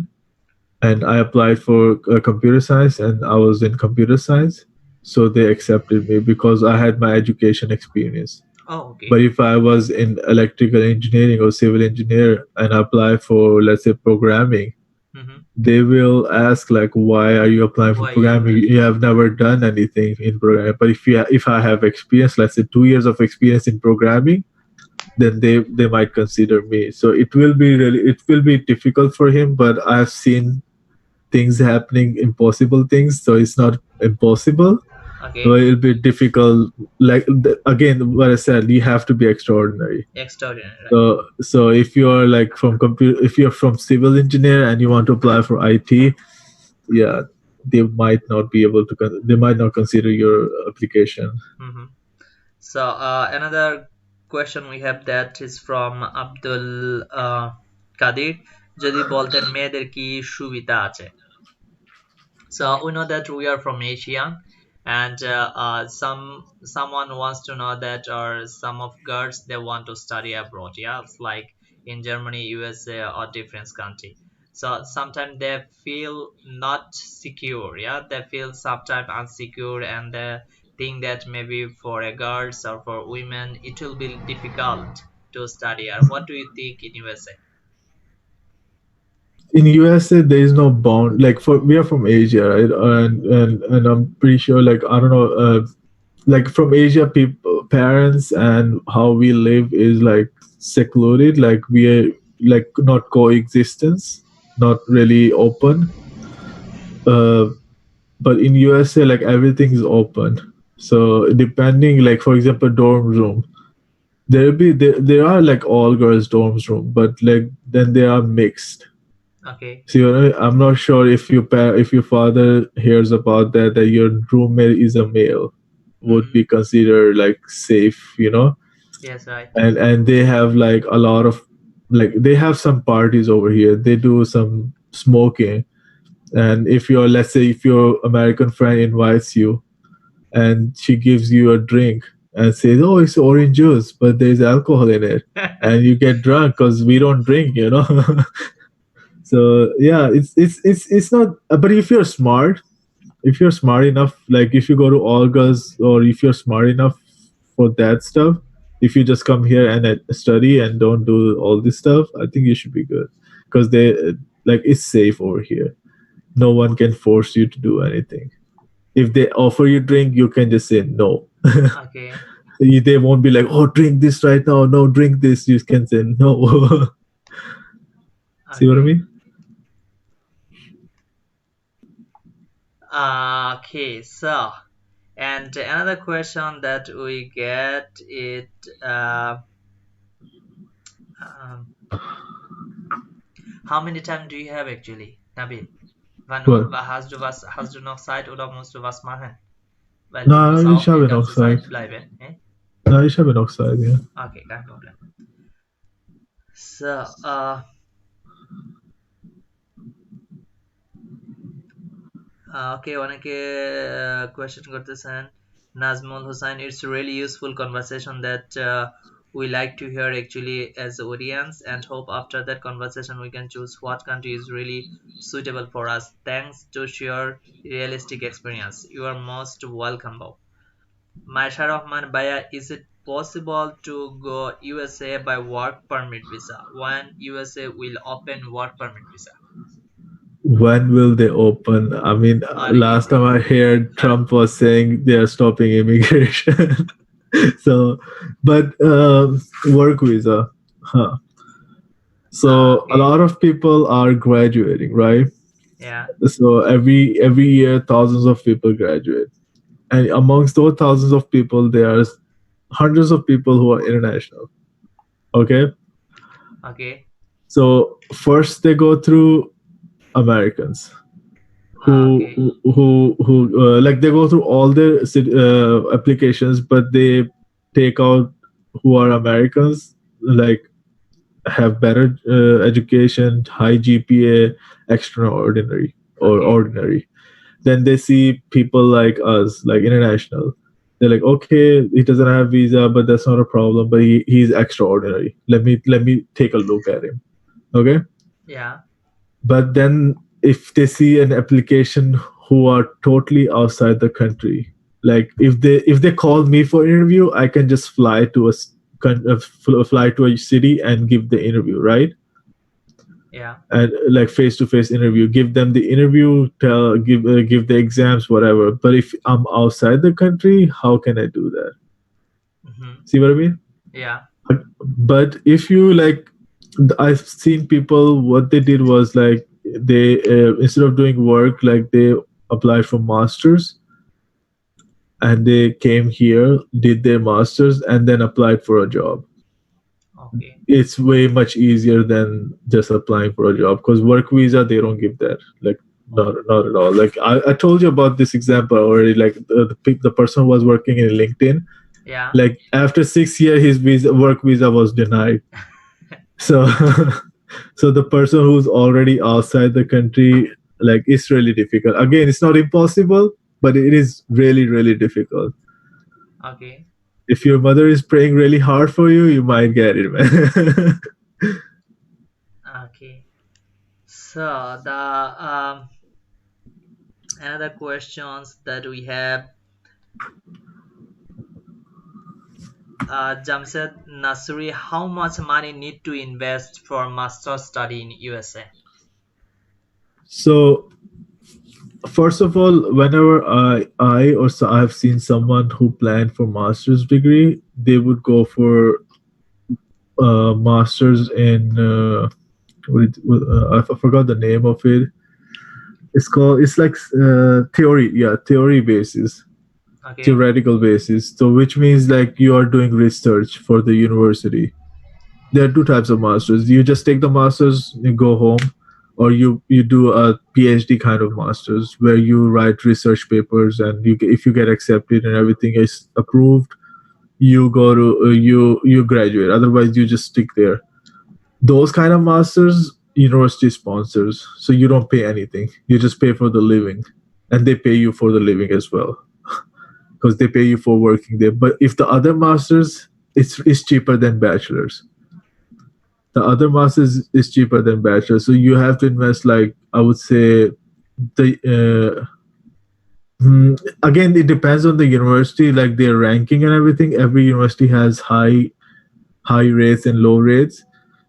and I applied for computer science, and I was in computer science, so they accepted me because I had my education experience. Oh, okay. But if I was in electrical engineering or civil engineer and apply for, let's say, programming, they will ask like, why are you applying for Why programming? You have never done anything in programming. But if I have experience, let's say 2 years of experience in programming, then they might consider me. So it will be difficult for him. But I've seen things happening, impossible things. So it's not impossible. Okay. So it'll be difficult. Like again, what I said, you have to be extraordinary. Extraordinary. Right? So if you're like if you're from civil engineer and you want to apply for IT, yeah, they might not be able to. They might not consider your application. So another question we have, that is from Abdul Kadir. যদি বলতেন মেয়েদের কি সুবিধা আছে? So we know that we are from Asia, and someone wants to know that, or some of girls, they want to study abroad. Yeah, it's like in Germany, USA, or different country. So sometimes they feel not secure. Yeah, they feel sometimes insecure, and they think that maybe for a girls or for women it will be difficult to study. Or what do you think in USA? In USA, there is no bound. Like we are from Asia, right? And I'm pretty sure, like I don't know, like from Asia, people, parents, and how we live is like secluded. Like we are like not coexistence, not really open. But in USA, like everything is open. So depending, like for example, dorm room, there are like all girls dorms room, but like then they are mixed. Okay. See, I'm not sure if your father hears about that your roommate is a male, would be considered like safe, you know? Yes, right. And they have like a lot of like they have some parties over here. They do some smoking, and let's say if your American friend invites you, and she gives you a drink and says, "Oh, it's orange juice, but there's alcohol in it," and you get drunk because we don't drink, you know. So yeah, it's not. But if you're smart enough, like if you go to all girls, or if you're smart enough for that stuff, if you just come here and study and don't do all this stuff, I think you should be good, because it's safe over here. No one can force you to do anything. If they offer you drink, you can just say no. Okay. They won't be like, "Oh, drink this right now." No, drink this. You can say no. See what I mean? Okay, so, and another question that we get it, how many time do you have actually, Nabil? Wann hast du noch Zeit, oder musst du was machen? Weil du musst auch die ganze Zeit bleiben. Na, ich habe noch Zeit, ja. Okay, kein Problem. So, okay, অনেকে question করতেছেন Nazmul Hossain, it's really useful conversation that we like to hear actually as the audience, and hope after that conversation we can choose what country is really suitable for us. Thanks to share realistic experience. You are most welcome, Bob. Maisha Rahman Baya, is it possible to go USA by work permit visa? When USA will open work permit visa? When will they open? I mean, Already last time I heard Trump was saying they are stopping immigration. So, but work visa. Huh. So a okay, lot of people are graduating, right? yeah, So every year, thousands of people graduate, and amongst those thousands of people, there are hundreds of people who are international. Okay, okay, so first they go through Americans okay, who like they go through all the applications, but they take out who are Americans, like have better education, high GPA, extraordinary or okay, ordinary. Then they see people like us, like international. They're like, okay, he doesn't have visa, but that's not a problem. But he's extraordinary. Let me take a look at him. Okay, yeah, but then if they see an application who are totally outside the country, like if they call me for interview, I can just fly to fly to a city and give the interview, right? yeah, And like face to face interview, give them the interview, tell give the exams, whatever. But if I'm outside the country, how can I do that? mm-hmm, See what I mean? yeah, But if you like, I've seen people, what they did was like they instead of doing work, like they applied for masters, and they came here, did their masters, and then applied for a job. okay, It's way much easier than just applying for a job, because work visa they don't give that, like not at all. Like I told you about this example already, like the person was working in LinkedIn, yeah, like after 6 years his work visa was denied. So so the person who's already outside the country, like it's really difficult. Again, it's not impossible, but it is really really difficult. okay, If your mother is praying really hard for you, you might get it, man. okay. So the another questions that we have, Jamshed Nasri, how much money need to invest for master study in USA? So first of all, whenever I've seen someone who planned for master's degree, they would go for masters in I forgot the name of it. It's like theory, yeah, theory basis, Okay, theoretical basis. So which means like you are doing research for the university. There are two types of masters. You just take the masters, you go home, or you do a PhD kind of masters where you write research papers, and if you get accepted and everything is approved, you go to you graduate. Otherwise, you just stick there. Those kind of masters, university sponsors, so you don't pay anything. You just pay for the living, and they pay you for the living as well, because they pay you for working there. But if the other masters, it's cheaper than bachelors. The other masters is cheaper than bachelors, so you have to invest, like I would say, the again, it depends on the university, like their ranking and everything. Every university has high rates and low rates.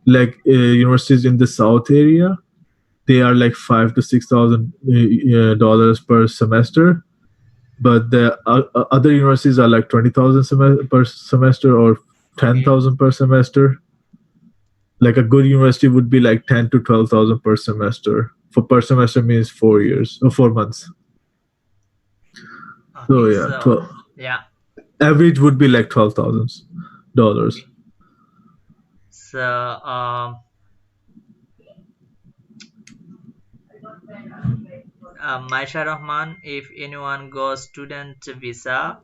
Like universities in the south area, they are like 5 to 6 thousand dollars per semester. But the other universities are like 20,000 per semester, or ten okay, thousand per semester. Like a good university would be like 10 to 12 thousand per semester. For per semester means 4 years or 4 months. So okay. yeah, So yeah, average would be like $12,000. okay. So Maisha Rahman, if anyone goes student visa,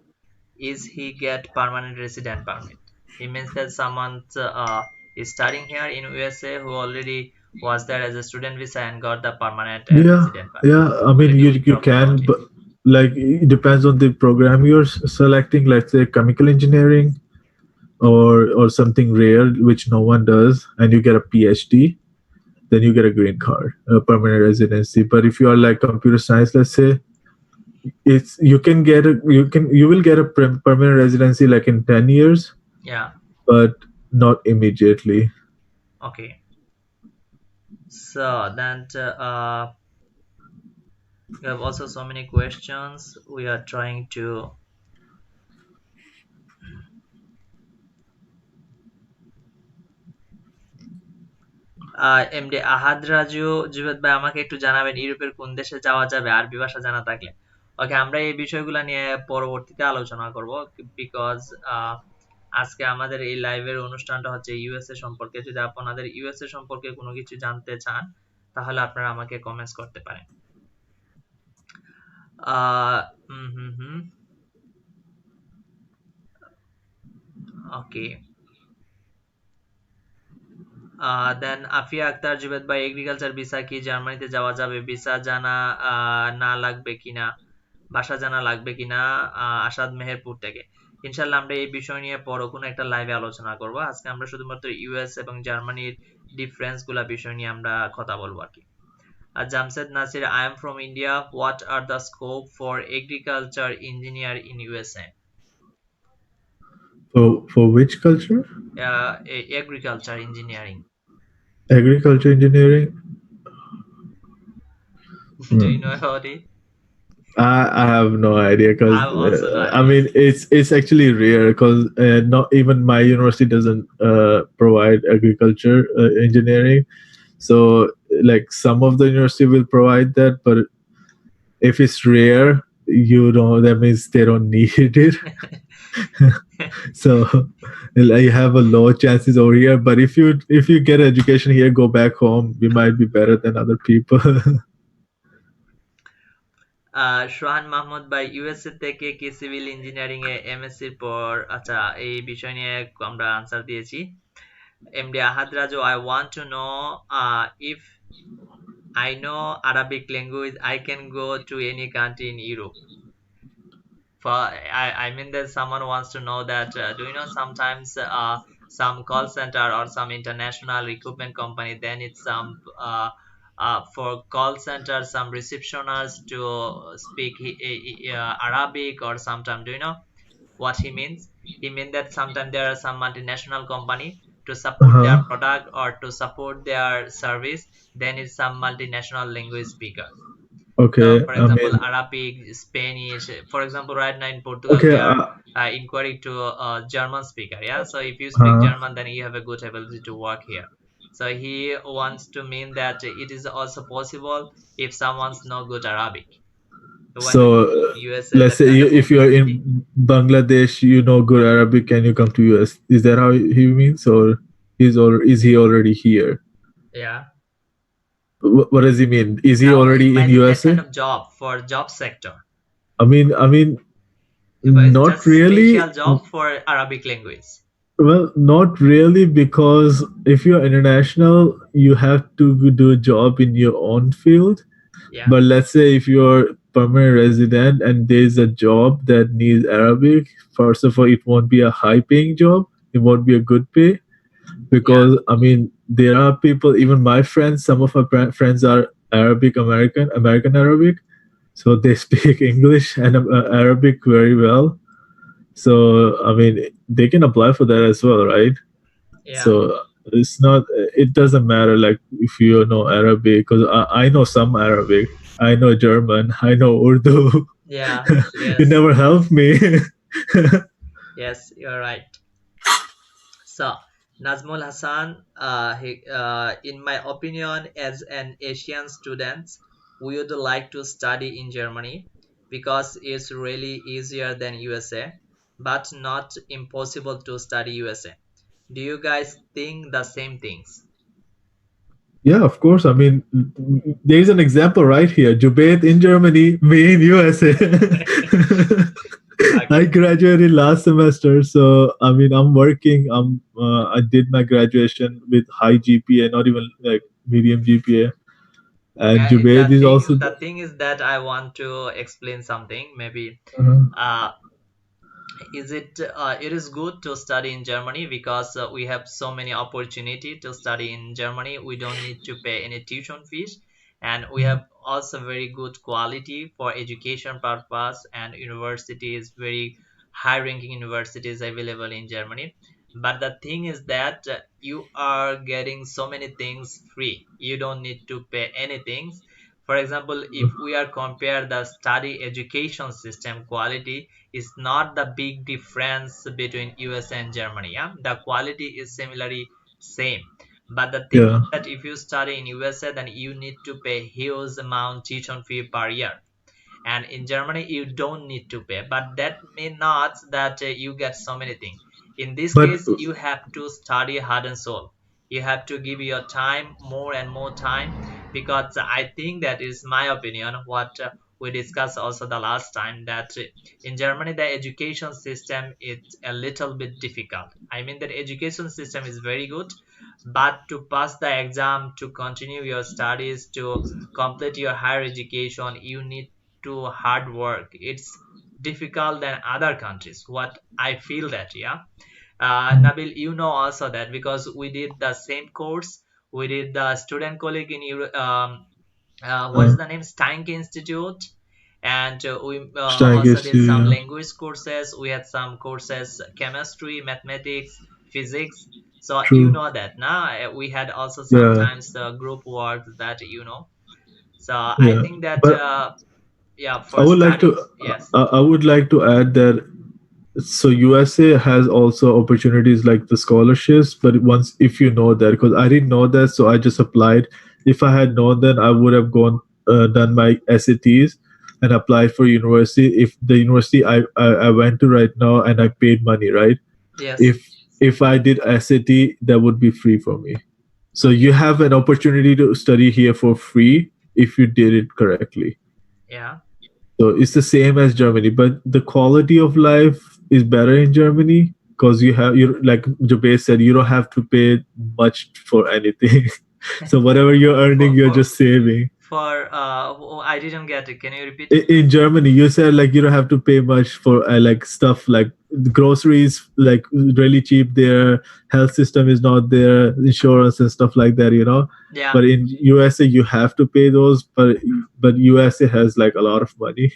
is he get permanent resident permit? It means that someone is studying here in USA who already was there as a student visa and got the permanent Yeah, resident permit. yeah. I Will mean, you you talk about can, it? but like it depends on the program you're selecting. Let's say chemical engineering or something rare which no one does, and you get a PhD, then you get a green card, a permanent residency. But if you are like computer science, let's say, it's you will get a permanent residency like in 10 years, Yeah. but not immediately. Okay. So then we have also so many questions. We are trying to MD Ahad Raju Jubed ভাই আমাকে একটু জানাবেন ইউরোপের কোন দেশে যাওয়া যাবে আরবি ভাষা জানা থাকলে। ওকে, আমরা এই বিষয়গুলো নিয়ে পরবর্তীতে আলোচনা করব, বিকজ আজকে আমাদের এই লাইভের অনুষ্ঠানটা হচ্ছে ইউএসএ সম্পর্কে। যদি আপনাদের ইউএসএ সম্পর্কে কোনো কিছু জানতে চান তাহলে আপনারা আমাকে কমেন্টস করতে পারেন। ওকে, দেন আফিয়া আক্তার জুবেদ ভাই এগ্রিকালচার ভিসা কি জার্মানিতে যাওয়া যাবে? ভিসা জানা না লাগবে কিনা, ভাষা জানা লাগবে কিনা? আসাদ মেহেরপুর থেকে। ইনশাল্লাহ আমরা এই বিষয় নিয়ে পরে কোনো একটা লাইভে আলোচনা করব। আজকে আমরা শুধুমাত্র ইউএস এবং জার্মানির ডিফারেন্স গুলা বিষয় নিয়ে আমরা কথা বলবো আর কি। আর Jamshed Nasir, I am from India, what are the scope for agriculture engineer in USA? For which culture? Agriculture engineering. Agriculture engineering. Do you know about it? I have no idea because I'm also not. I mean it's actually rare because not even my university doesn't provide agriculture engineering. So like some of the university will provide that, but if it's rare, you know, that means they don't need it. So you have a low chances over here. But if you get education here, go back home, we might be better than other people. সোহান মাহমুদ ভাই, USA থেকে কি civil engineering এ এমএসসির পর? আচ্ছা, এই বিষয় নিয়ে আমরা answer দিয়েছি। MD Ahad Raju, I want to know if I know Arabic language, I can go to any country in Europe. I mean that someone wants to know that do you know sometimes some call center or some international recruitment company, then it's some for call center some receptionists to speak Arabic or sometimes, do you know what he means? He means that sometimes there are some multinational company to support their product or to support their service, then it's some multinational language speakers. Okay. So, for example, Arabic, Spanish. For example, right now in Portugal, Okay, they are inquiring to a German speaker. Yeah, so if you speak German, then you have a good ability to work here. So he wants to mean that it is also possible if someone's no good Arabic. So USA, let's say if you are in Bangladesh, you know good Arabic, can you come to US? Is that how he means, or is he already here? Yeah. What does he mean? Is he already in USA? Kind of job for job sector. I mean, not just really. Special job for Arabic language. Well, not really, because if you're international, you have to do a job in your own field. Yeah. But let's say if you're permanent resident and there's a job that needs Arabic, first of all, it won't be a high paying job. It won't be a good pay, because I mean, there are people, even my friends, some of my friends are American Arabic, so they speak English and Arabic very well. So I mean, they can apply for that as well, right? Yeah. So it's not, it doesn't matter like if you know Arabic, because I know some Arabic, I know German, I know Urdu. Yeah. Yes. You never help me. Yes, you're right. So Nazmul Hassan, in my opinion, as an Asian student, we would like to study in Germany because it's really easier than USA, but not impossible to study USA. Do you guys think the same things? Yeah, of course. I mean, there's an example right here. Jubaid in Germany, me in USA. I graduated last semester, so I mean, I'm working. I did my graduation with high GPA, not even like medium GPA. And Jubaid is also. The thing is that I want to explain something. Maybe Uh, uh, it is good to study in Germany because we have so many opportunity to study in Germany. We don't need to pay any tuition fees, and we have also very good quality for education purpose, and university is very high ranking universities available in Germany. But the thing is that you are getting so many things free. You don't need to pay anything. For example, if we are compare the study education system quality, is not the big difference between US and Germany. Yeah, the quality is similarly same. But the thing is yeah, that if you study in USA, then you need to pay huge amount tuition fee per year, and in Germany you don't need to pay. But that means not that you get so many things. In this but case, you have to study hard and soul. You have to give your time, more and more time, because I think that is my opinion. What we discussed also the last time, that in Germany the education system is a little bit difficult. I mean that education system is very good, but to pass the exam, to continue your studies, to complete your higher education, you need to hard work. It's difficult than other countries, what I feel that. Yeah, Nabil, you know also that because we did the same course. We did the student colleague in what uh, is the name, Stank Institute, and we Steig also ist did some yeah, language courses. We had some courses, chemistry, mathematics, physics. So you true. know that now we had also Yeah, sometimes group work that you know. So I yeah. think that But yeah, I for would like to. studies, yes. I would like to add that so USA has also opportunities like the scholarships, but once if you know that, because I didn't know that, so I just applied. If I had known that, I would have gone done my SATs and applied for university. If the university I went to right now and I paid money, right? Yes. If I did SAT, that would be free for me. So you have an opportunity to study here for free if you did it correctly. Yeah. So it's the same as Germany, but the quality of life is better in Germany because you like Jabez said, you don't have to pay much for anything. So whatever you're earning, For you're just saving. I didn't get it. Can you repeat it? In Germany, you said like you don't have to pay much for like stuff like the groceries, like really cheap there. Health system is not there, insurance and stuff like that, you know. Yeah. But in USA, you have to pay those. But USA has like a lot of money,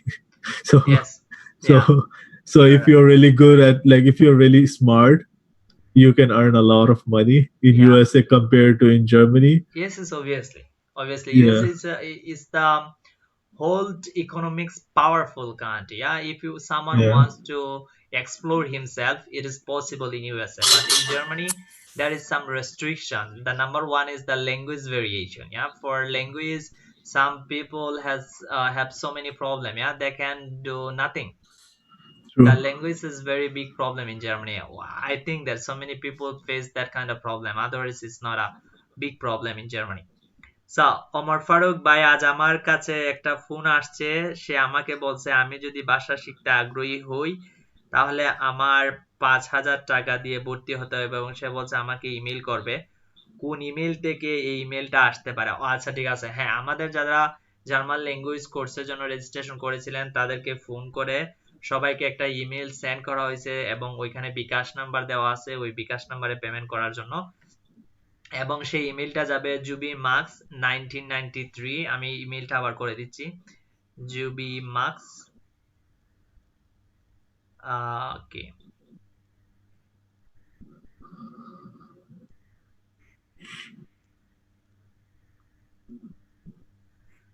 so Yes. Yeah. so so You're if right. you're really good at like if you're really smart, you can earn a lot of money in Yeah. USA compared to in Germany. Yes, yes, obviously. Obviously, US Yeah, is the whole economics powerful country. Yeah, if you someone yeah, wants to explore himself, it is possible in USA. But in Germany, there is some restriction. The number one is the language variation. Yeah, for language, some people has have so many problem. Yeah, they can do nothing. The true. language is very big problem in Germany. I think that so many people face that kind of problem. Otherwise, it's not a big problem in Germany. So Omar Faruk ভাই, আজ আমার কাছে একটা phone আসছে। সে আমাকে বলছে আমি যদি ভাষা শিখতে আগ্রহী হই তাহলে আমার 5,000 টাকা দিয়ে ভর্তি হতে হবে, এবং সে বলছে আমাকে ইমেল করবে। কোন ইমেল থেকে এই ইমেলটা আসতে পারে? ও আচ্ছা, ঠিক আছে। হ্যাঁ, আমাদের যারা জার্মান ল্যাঙ্গুয়েজ কোর্সের জন্য রেজিস্ট্রেশন করেছিলেন তাদেরকে ফোন করে সবাইকে একটা ইমেল সেন্ড করা হয়েছে, এবং ওইখানে বিকাশ নাম্বার দেওয়া আছে, ওই বিকাশ নাম্বারে পেমেন্ট করার জন্য। এবং সেই ইমেলটা যাবে জুবি মার্কস 1993। আমি ইমেলটা আবার করে দিচ্ছি, জুবি মার্কস। ওকে,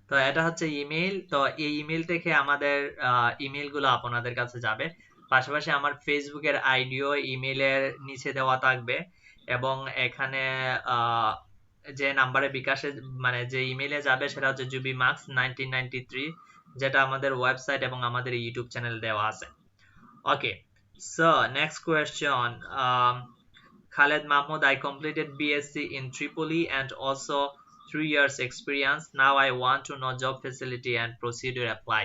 তো এটা হচ্ছে ইমেল। তো এই ইমেল থেকে আমাদের ইমেল গুলো আপনাদের কাছে যাবে। পাশাপাশি আমার ফেসবুকের আইডিও ইমেলের নিচে দেওয়া থাকবে, এবং এখানে আহ, যে নাম্বারে বিকাশে মানে যে ইমেলে যাবে সেটা হচ্ছে জুবি মার্কস 1993, যেটা আমাদের ওয়েবসাইট এবং আমাদের ইউটিউব চ্যানেল দেওয়া আছে। Okay, so next question. Khaled Mahmood, I completed BSc in Tripoli and also 3 years experience. Now I want to know job facility and procedure apply.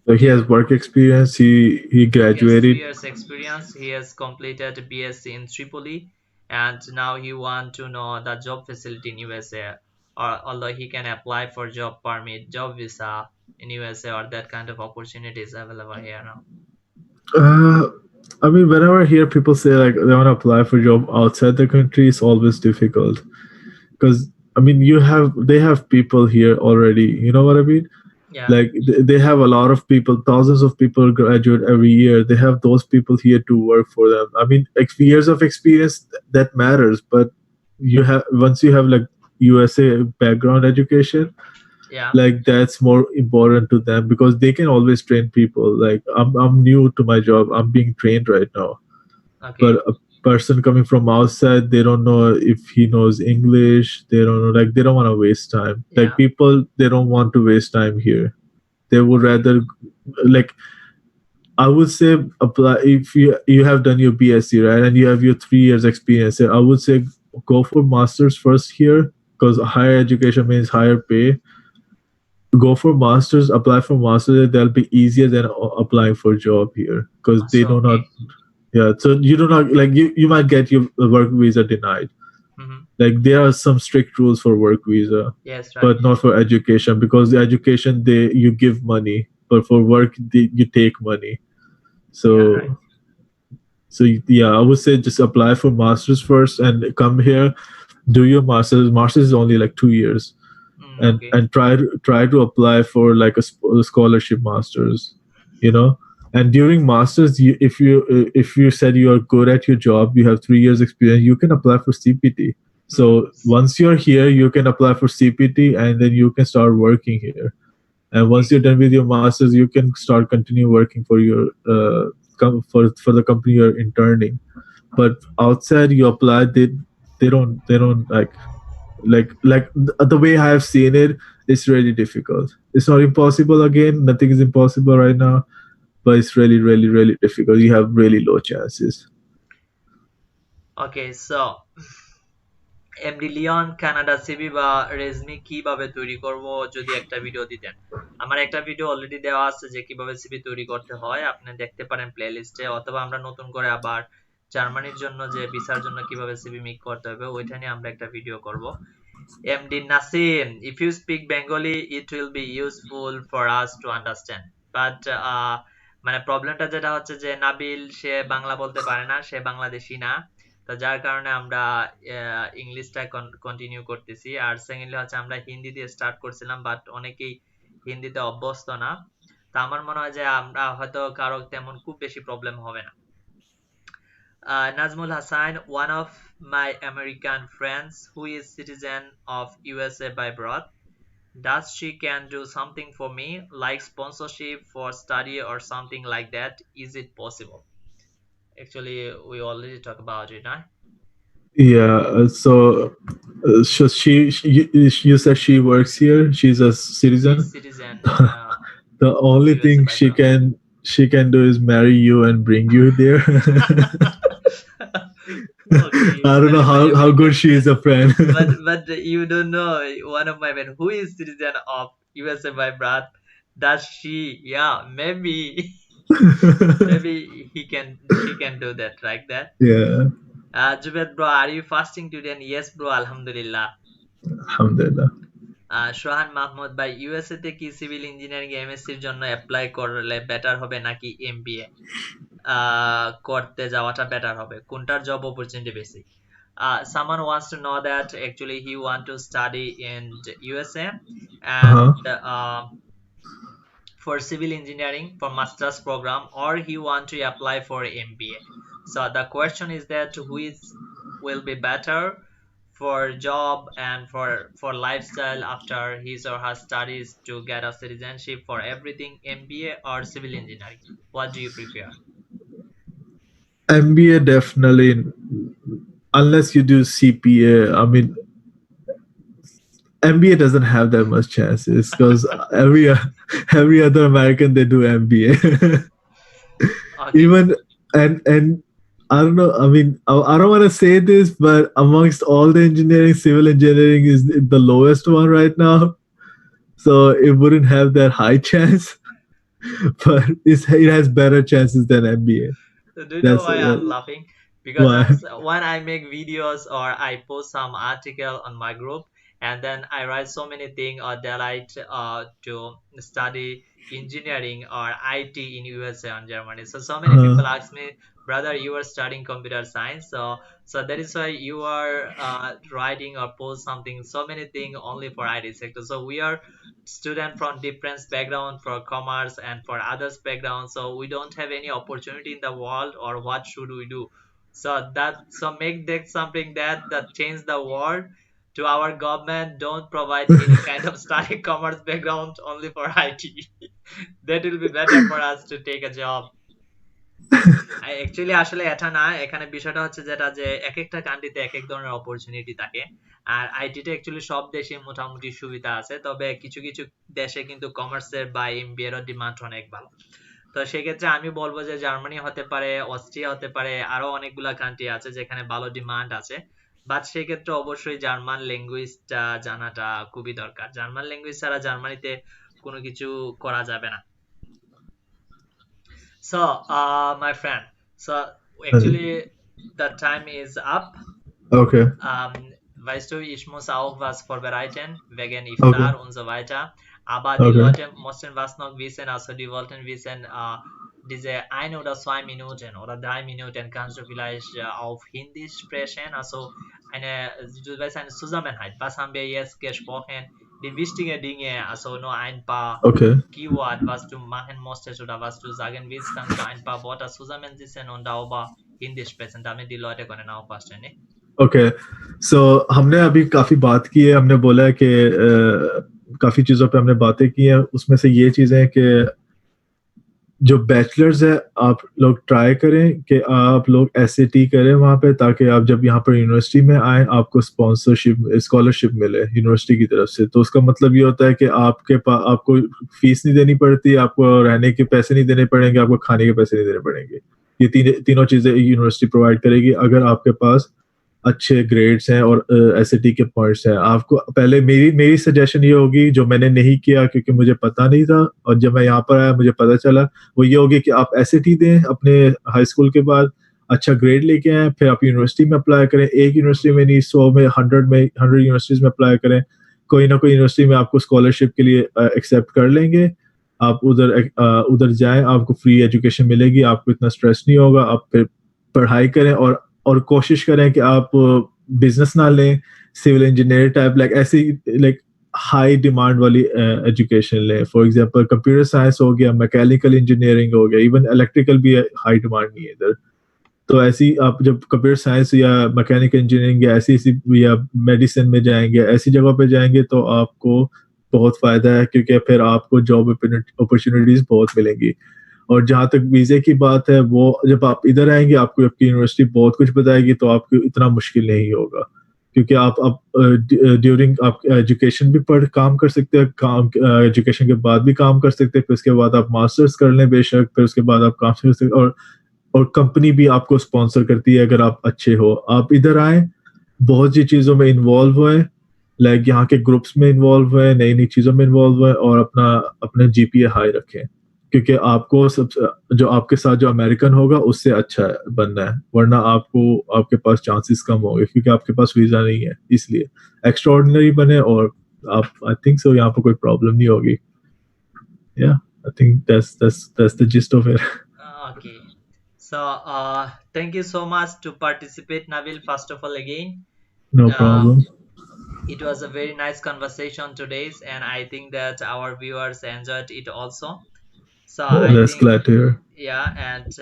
So he has work experience. He He has graduated. 3 years experience. He has completed BSc in Tripoli, and now he want to know the job facility in USA, or although he can apply for job permit, job visa in USA, or that kind of opportunities available here now. Uh, I mean, whenever I hear people say like they want to apply for job outside the country, it's always difficult because I mean they have people here already. You know what I mean? Yeah, Like they have a lot of people, thousands of people graduate every year. They have those people here to work for them. I mean, years of experience that matters, but you have once you have like USA background education, yeah, like that's more important to them because they can always train people. Like I'm new to my job, I'm being trained right now, but okay, a person coming from outside, they don't know if he knows English, they don't know, like they don't want to waste time. Like yeah, people, they don't want to waste time here. They would okay, rather, like, I would say apply if you have done your BSc, right, and you have your 3 years experience. I would say go for masters first here because higher education means higher pay. Go for masters, apply for masters. That'll be easier than applying for job here because they so do not. okay, Yeah, so you do not like you might get your work visa denied. mm-hmm. Like there are some strict rules for work visa, Yes, right, but not for education because the education they you give money, but for work you take money. yeah, right, So yeah, I would say just apply for masters first and come here, do your masters. Masters is only like 2 years, okay, and try to apply for like a scholarship masters, you know. And during masters, if you said you are good at your job, you have 3 years experience, you can apply for CPT. mm-hmm. So once you're here, you can apply for CPT, and then you can start working here. And once Okay, you're done with your masters, you can start continue working for your for the company you're interning. But outside, you apply, they don't like the way I have seen it, it's really difficult. It's not impossible. Again, nothing is impossible right now, but it's really difficult. You have really low chances. okay, so MD Leon Canada CV বা resume কিভাবে তৈরি করব যদি একটা video দিতেন। আমার একটা video already দেওয়া আছে যে কিভাবে সিভি তৈরি করতে হয়, আপনি দেখতে পারেন প্লে লিস্টে, অথবা আমরা নতুন করে আবার জার্মানির জন্য যে ভিসার জন্য কিভাবে সিভি মেক করতে হবে ওইটা নিয়ে আমরা একটা ভিডিও করব। MD Nasim, if you speak Bengali it will be useful for us to understand, but মানে প্রবলেমটা যেটা হচ্ছে যে নাবিল সে বাংলা বলতে পারে না, সে বাংলাদেশি না, তো যার কারণে আমরা ইংলিশটা কন্টিনিউ করতেছি। আর সেকেন্ডলি হচ্ছে আমরা হিন্দি দিয়ে স্টার্ট করছিলাম, বাট অনেকেই হিন্দিতে অভ্যস্ত না, তা আমার মনে হয় যে আমরা হয়তো কারো তেমন খুব বেশি প্রবলেম হবে না। Nazmul Hassan, one of my American friends who is citizen of USA by birth, does she can do something for me like sponsorship for study or something like that? Is it possible? Actually, we already talked about it, huh? Yeah. So you said she works here. She's a citizen. She's citizen The of only USA thing by birth. she can do is marry you and bring you there. Okay, I don't know one of my how American good she is friend, a friend. but you don't know one of my friend who is citizen of USA by birth. Does she? Yeah, maybe maybe she can do that like that. Yeah. Jubed bro, are you fasting today? And yes bro, Alhamdulillah. Alhamdulillah. সোহান মাহমুদ ভাই, USA তে কি civil engineering MSc এর জন্য apply করলে better হবে নাকি MBA করতে যাওয়াটা বেটার হবে, কোনটার জব অপরচুনিটি বেশি? Someone wants to know that actually he want to study in the USA and Uh-huh. for civil engineering for master's program, or he want to apply for MBA. So the question is that who is will be better for job and for lifestyle after his or her studies to get a citizenship for everything, MBA or civil engineering? What do you prefer? MBA definitely, unless you do CPA. I mean, MBA doesn't have that much chances because every other American they do MBA. Okay. Even and I don't know. I mean, I don't want to say this, but amongst all the engineering, civil engineering is the lowest one right now. So it wouldn't have that high chance. but it has better chances than MBA. So do you know That's why I'm laughing? Because why. when I make videos or I post some article on my group, and then I write so many things or that I to study engineering or IT in USA and Germany. So many Uh, people ask me, brother, you are studying computer science, so that is why you are writing or post something so many things only for IT sector. So we are student from different background for commerce and for others background, so we don't have any opportunity in the world, or what should we do? So make that something that change the world to our government. Don't provide any kind of study commerce background only for IT. That will be better for us to take a job. Actually আসলে এটা না, এখানে বিষয়টা হচ্ছে যেটা যে এক একটা কান্ট্রিতে এক এক ধরনের অপরচুনিটি থাকে। আর আইটিতে অ্যাকচুয়ালি সব দেশে মোটামুটি সুবিধা আছে, তবে কিছু কিছু দেশে কিন্তু কমার্সের বা এমবিএ এর ডিমান্ড অনেক ভালো। তো সেক্ষেত্রে আমি বলবো যে জার্মানি হতে পারে, অস্ট্রিয়া হতে পারে, আরো অনেকগুলা কান্ট্রি আছে যেখানে ভালো ডিমান্ড আছে। বাট সেক্ষেত্রে অবশ্যই জার্মান ল্যাঙ্গুয়েজটা জানাটা খুবই দরকার। জার্মান ল্যাঙ্গুয়েজ ছাড়া জার্মানিতে কোনো কিছু করা যাবে না। So, my friend, so actually the time is up. okay. Weißt du, ich muss auch was vorbereiten wegen Okay. Iftar und so weiter. Aber die Okay. Leute mussten was noch wissen, also die wollten wissen, diese 1 oder 2 Minuten oder 3 Minuten kannst du vielleicht auf Hindi sprechen, also du weißt, eine Zusammenhalt. Was haben wir jetzt gesprochen? Die wichtigen Dinge, also nur ein paar Okay. Keyword, was du machen musstest oder was du sagen willst, kannst du ein paar Worte zusammensetzen und darüber Hindi sprechen, damit die Leute können auch verstehen, ne? Okay so हमने अभी काफी बात की है हमने बोला है कि काफी चीजों पे हमने बातें की हैं उसमें से ये चीजें हैं कि जो बैचलर्स है आप लोग ट्राई करें कि आप लोग एसएटी करें वहां पे ताकि आप जब यहाँ पर यूनिवर्सिटी में आए आपको स्पॉन्सरशिप स्कॉलरशिप मिले यूनिवर्सिटी की तरफ से तो उसका मतलब ये होता है कि आपके पास आपको फीस नहीं देनी पड़ती आपको रहने के पैसे नहीं देने पड़ेंगे आपको खाने के पैसे नहीं देने पड़ेंगे ये तीनों चीजें यूनिवर्सिटी प्रोवाइड करेगी अगर आपके पास अच्छे ग्रेड्स हैं और एसएटी के पॉइंट्स हैं आपको पहले मेरी मेरी सजेशन ये होगी जो मैंने नहीं किया क्योंकि मुझे पता नहीं था और जब मैं यहाँ पर आया मुझे पता चला वो ये होगी कि आप एसएटी दें अपने हाई स्कूल के बाद अच्छा ग्रेड लेके आए फिर आप यूनिवर्सिटी में अप्लाई करें एक यूनिवर्सिटी में नहीं 100 में 100 यूनिवर्सिटीज में अप्लाई करें कोई ना कोई यूनिवर्सिटी में आपको स्कॉलरशिप के लिए एक्सेप्ट कर लेंगे आप उधर जाएं आपको फ्री एजुकेशन मिलेगी आपको इतना स्ट्रेस नहीं होगा आप फिर पढ़ाई करें और कोशिश करें कि आप बिजनेस ना लें सिविल इंजीनियर टाइप लाइक ऐसी लाइक हाई डिमांड वाली एजुकेशन लें फॉर एग्जांपल कंप्यूटर साइंस हो गया मैकेनिकल इंजीनियरिंग हो गया इवन इलेक्ट्रिकल भी हाई डिमांड नहीं है इधर तो ऐसी आप जब कंप्यूटर साइंस या मैकेनिकल इंजीनियरिंग या ऐसी या मेडिसिन में जाएंगे ऐसी जगह पे जाएंगे तो आपको बहुत फायदा है क्योंकि फिर आपको जॉब अपॉर्चुनिटीज बहुत मिलेंगी और जहां तक वीजे की बात है वो जब आप इधर आएंगे आपको आपकी यूनिवर्सिटी बहुत कुछ बताएगी तो आपको इतना मुश्किल नहीं होगा क्योंकि आप ड्यूरिंग आप एजुकेशन भी पढ़ काम कर सकते हैं काम एजुकेशन के बाद भी काम कर सकते हैं फिर उसके बाद आप मास्टर्स कर लें बेशक फिर उसके बाद आप काम कर सकते हैं और कंपनी भी आपको स्पॉन्सर करती है अगर आप अच्छे हो आप इधर आए बहुत सी चीजों में इन्वॉल्व हुए लाइक यहाँ के ग्रुप्स में इन्वॉल्व हुए नई नई चीजों में इन्वॉल्व हुए और अपना जीपीए हाई रखें क्योंकि आपको जो आपके साथ जो अमेरिकन होगा उससे अच्छा बनना है वरना आपके पास चांसेस कम होंगे क्योंकि आपके पास वीजा नहीं है इसलिए एक्स्ट्रा ऑर्डिनरी बने और आप आई थिंक सो यहाँ पर कोई प्रॉब्लम नहीं होगी या I think that's the gist of it. Okay. So, thank you so much to participate, Nabil, first of all, again. No Uh, problem. it was a very nice conversation today, and I think that our viewers enjoyed it also. So, I That's think, glad to hear. yeah, and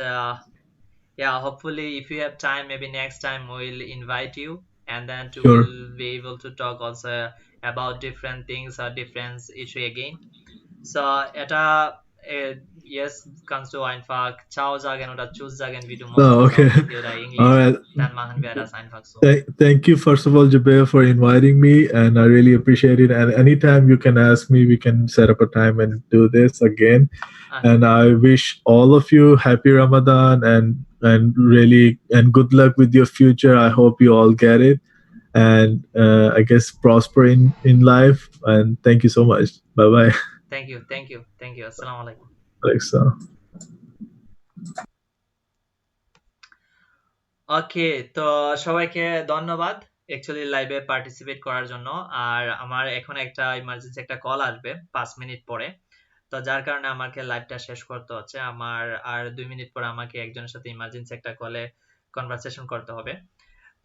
yeah, hopefully, if you have time, maybe next time we'll invite you, and then Sure. we'll be able to talk also about different things or different issue again. So, yes, kannst du einfach Ciao sagen oder Tschüss sagen, wie du Oh, möchtest, okay. auf Hindi oder Englisch. All right. Dann machen wir das einfach so. Thank you, first of all, Jabeer, for inviting me, and I really appreciate it. And anytime you can ask me, we can set up a time and do this again. And I wish all of you happy Ramadan and really and good luck with your future. I hope you all get it, and I guess prosper in life. And thank you so much. Bye bye. Thank you. Assalamu alaikum. Alexa. ওকে, তো সবাইকে ধন্যবাদ actually লাইভে participate করার জন্য। আর আমার এখন একটা emergency একটা কল আসবে 5 মিনিট পরে, তো যার কারণে আমাকে লাইভটা শেষ করতে হচ্ছে। আমার আর 2 মিনিট পরে আমাকে একজনের সাথে ইমার্জেন্সি একটা কলে কনভারসেশন করতে হবে।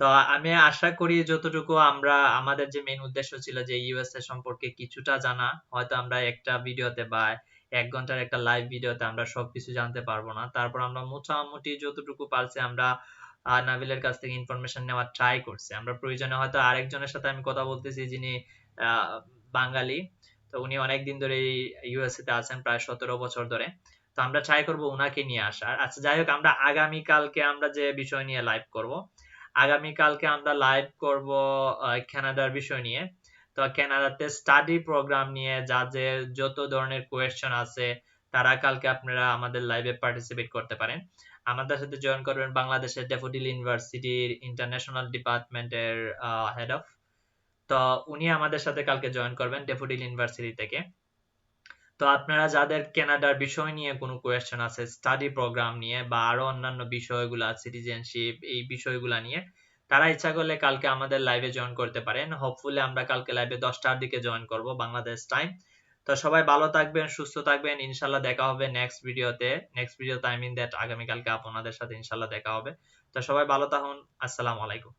তো আমি আশা করি যতটুকু আমরা আমাদের যে মেইন উদ্দেশ্য ছিল যে ইউএসএ সম্পর্কে কিছুটা জানা, হয়তো আমরা একটা ভিডিওতে বা 1 ঘন্টার একটা লাইভ ভিডিওতে আমরা সবকিছু জানতে পারবো না, তারপর আমরা মোটামুটি যতটুকু পারছি আমরা নাবিলের কাছ থেকে ইনফরমেশন নেওয়ার ট্রাই করছি। আমরা প্রয়োজনে হয়তো আরেকজনের সাথে আমি কথা বলতেছি যিনি আহ, বাঙালি, তো উনি অনেকদিন ধরে ইউএসএ তে আছেন, প্রায় 17 বছর ধরে। তো আমরা ট্রাই করব উনাকে নিয়ে আসার। আচ্ছা যাই হোক, আমরা আগামীকালকে আমরা যে বিষয় নিয়ে লাইভ করব, আগামীকালকে আমরা লাইভ করব কানাডার বিষয় নিয়ে। তো কানাডাতে স্টাডি প্রোগ্রাম নিয়ে যাদের যত ধরনের কোয়েশ্চেন আছে তারা কালকে আপনারা আমাদের লাইভে পার্টিসিপেট করতে পারেন। আমাদের সাথে জয়েন করবেন বাংলাদেশের ড্যাফোডিল ইউনিভার্সিটির ইন্টারন্যাশনাল ডিপার্টমেন্টের হেড অফ, তো উনি আমাদের সাথে কালকে জয়েন করবেন ড্যাফোডিল ইউনিভার্সিটি থেকে। তো আপনারা যাদের কানাডার বিষয় নিয়ে কোনো কোয়েশ্চেন আছে, স্টাডি প্রোগ্রাম নিয়ে বা আরো অন্যান্য বিষয়গুলা, সিটিজেনশিপ এই বিষয়গুলা নিয়ে, তারা ইচ্ছা করলে কালকে আমাদের লাইভে জয়েন করতে পারেন। হোপফুলি আমরা কালকে লাইভে 10টার দিকে জয়েন করব বাংলাদেশ টাইম। তো সবাই ভালো থাকবেন, সুস্থ থাকবেন, ইনশাল্লাহ দেখা হবে নেক্সট ভিডিওতে। Next video I mean that আগামীকালকে আপনাদের সাথে ইনশাল্লাহ দেখা হবে। তো সবাই ভালো থাকুন, আসসালামু আলাইকুম।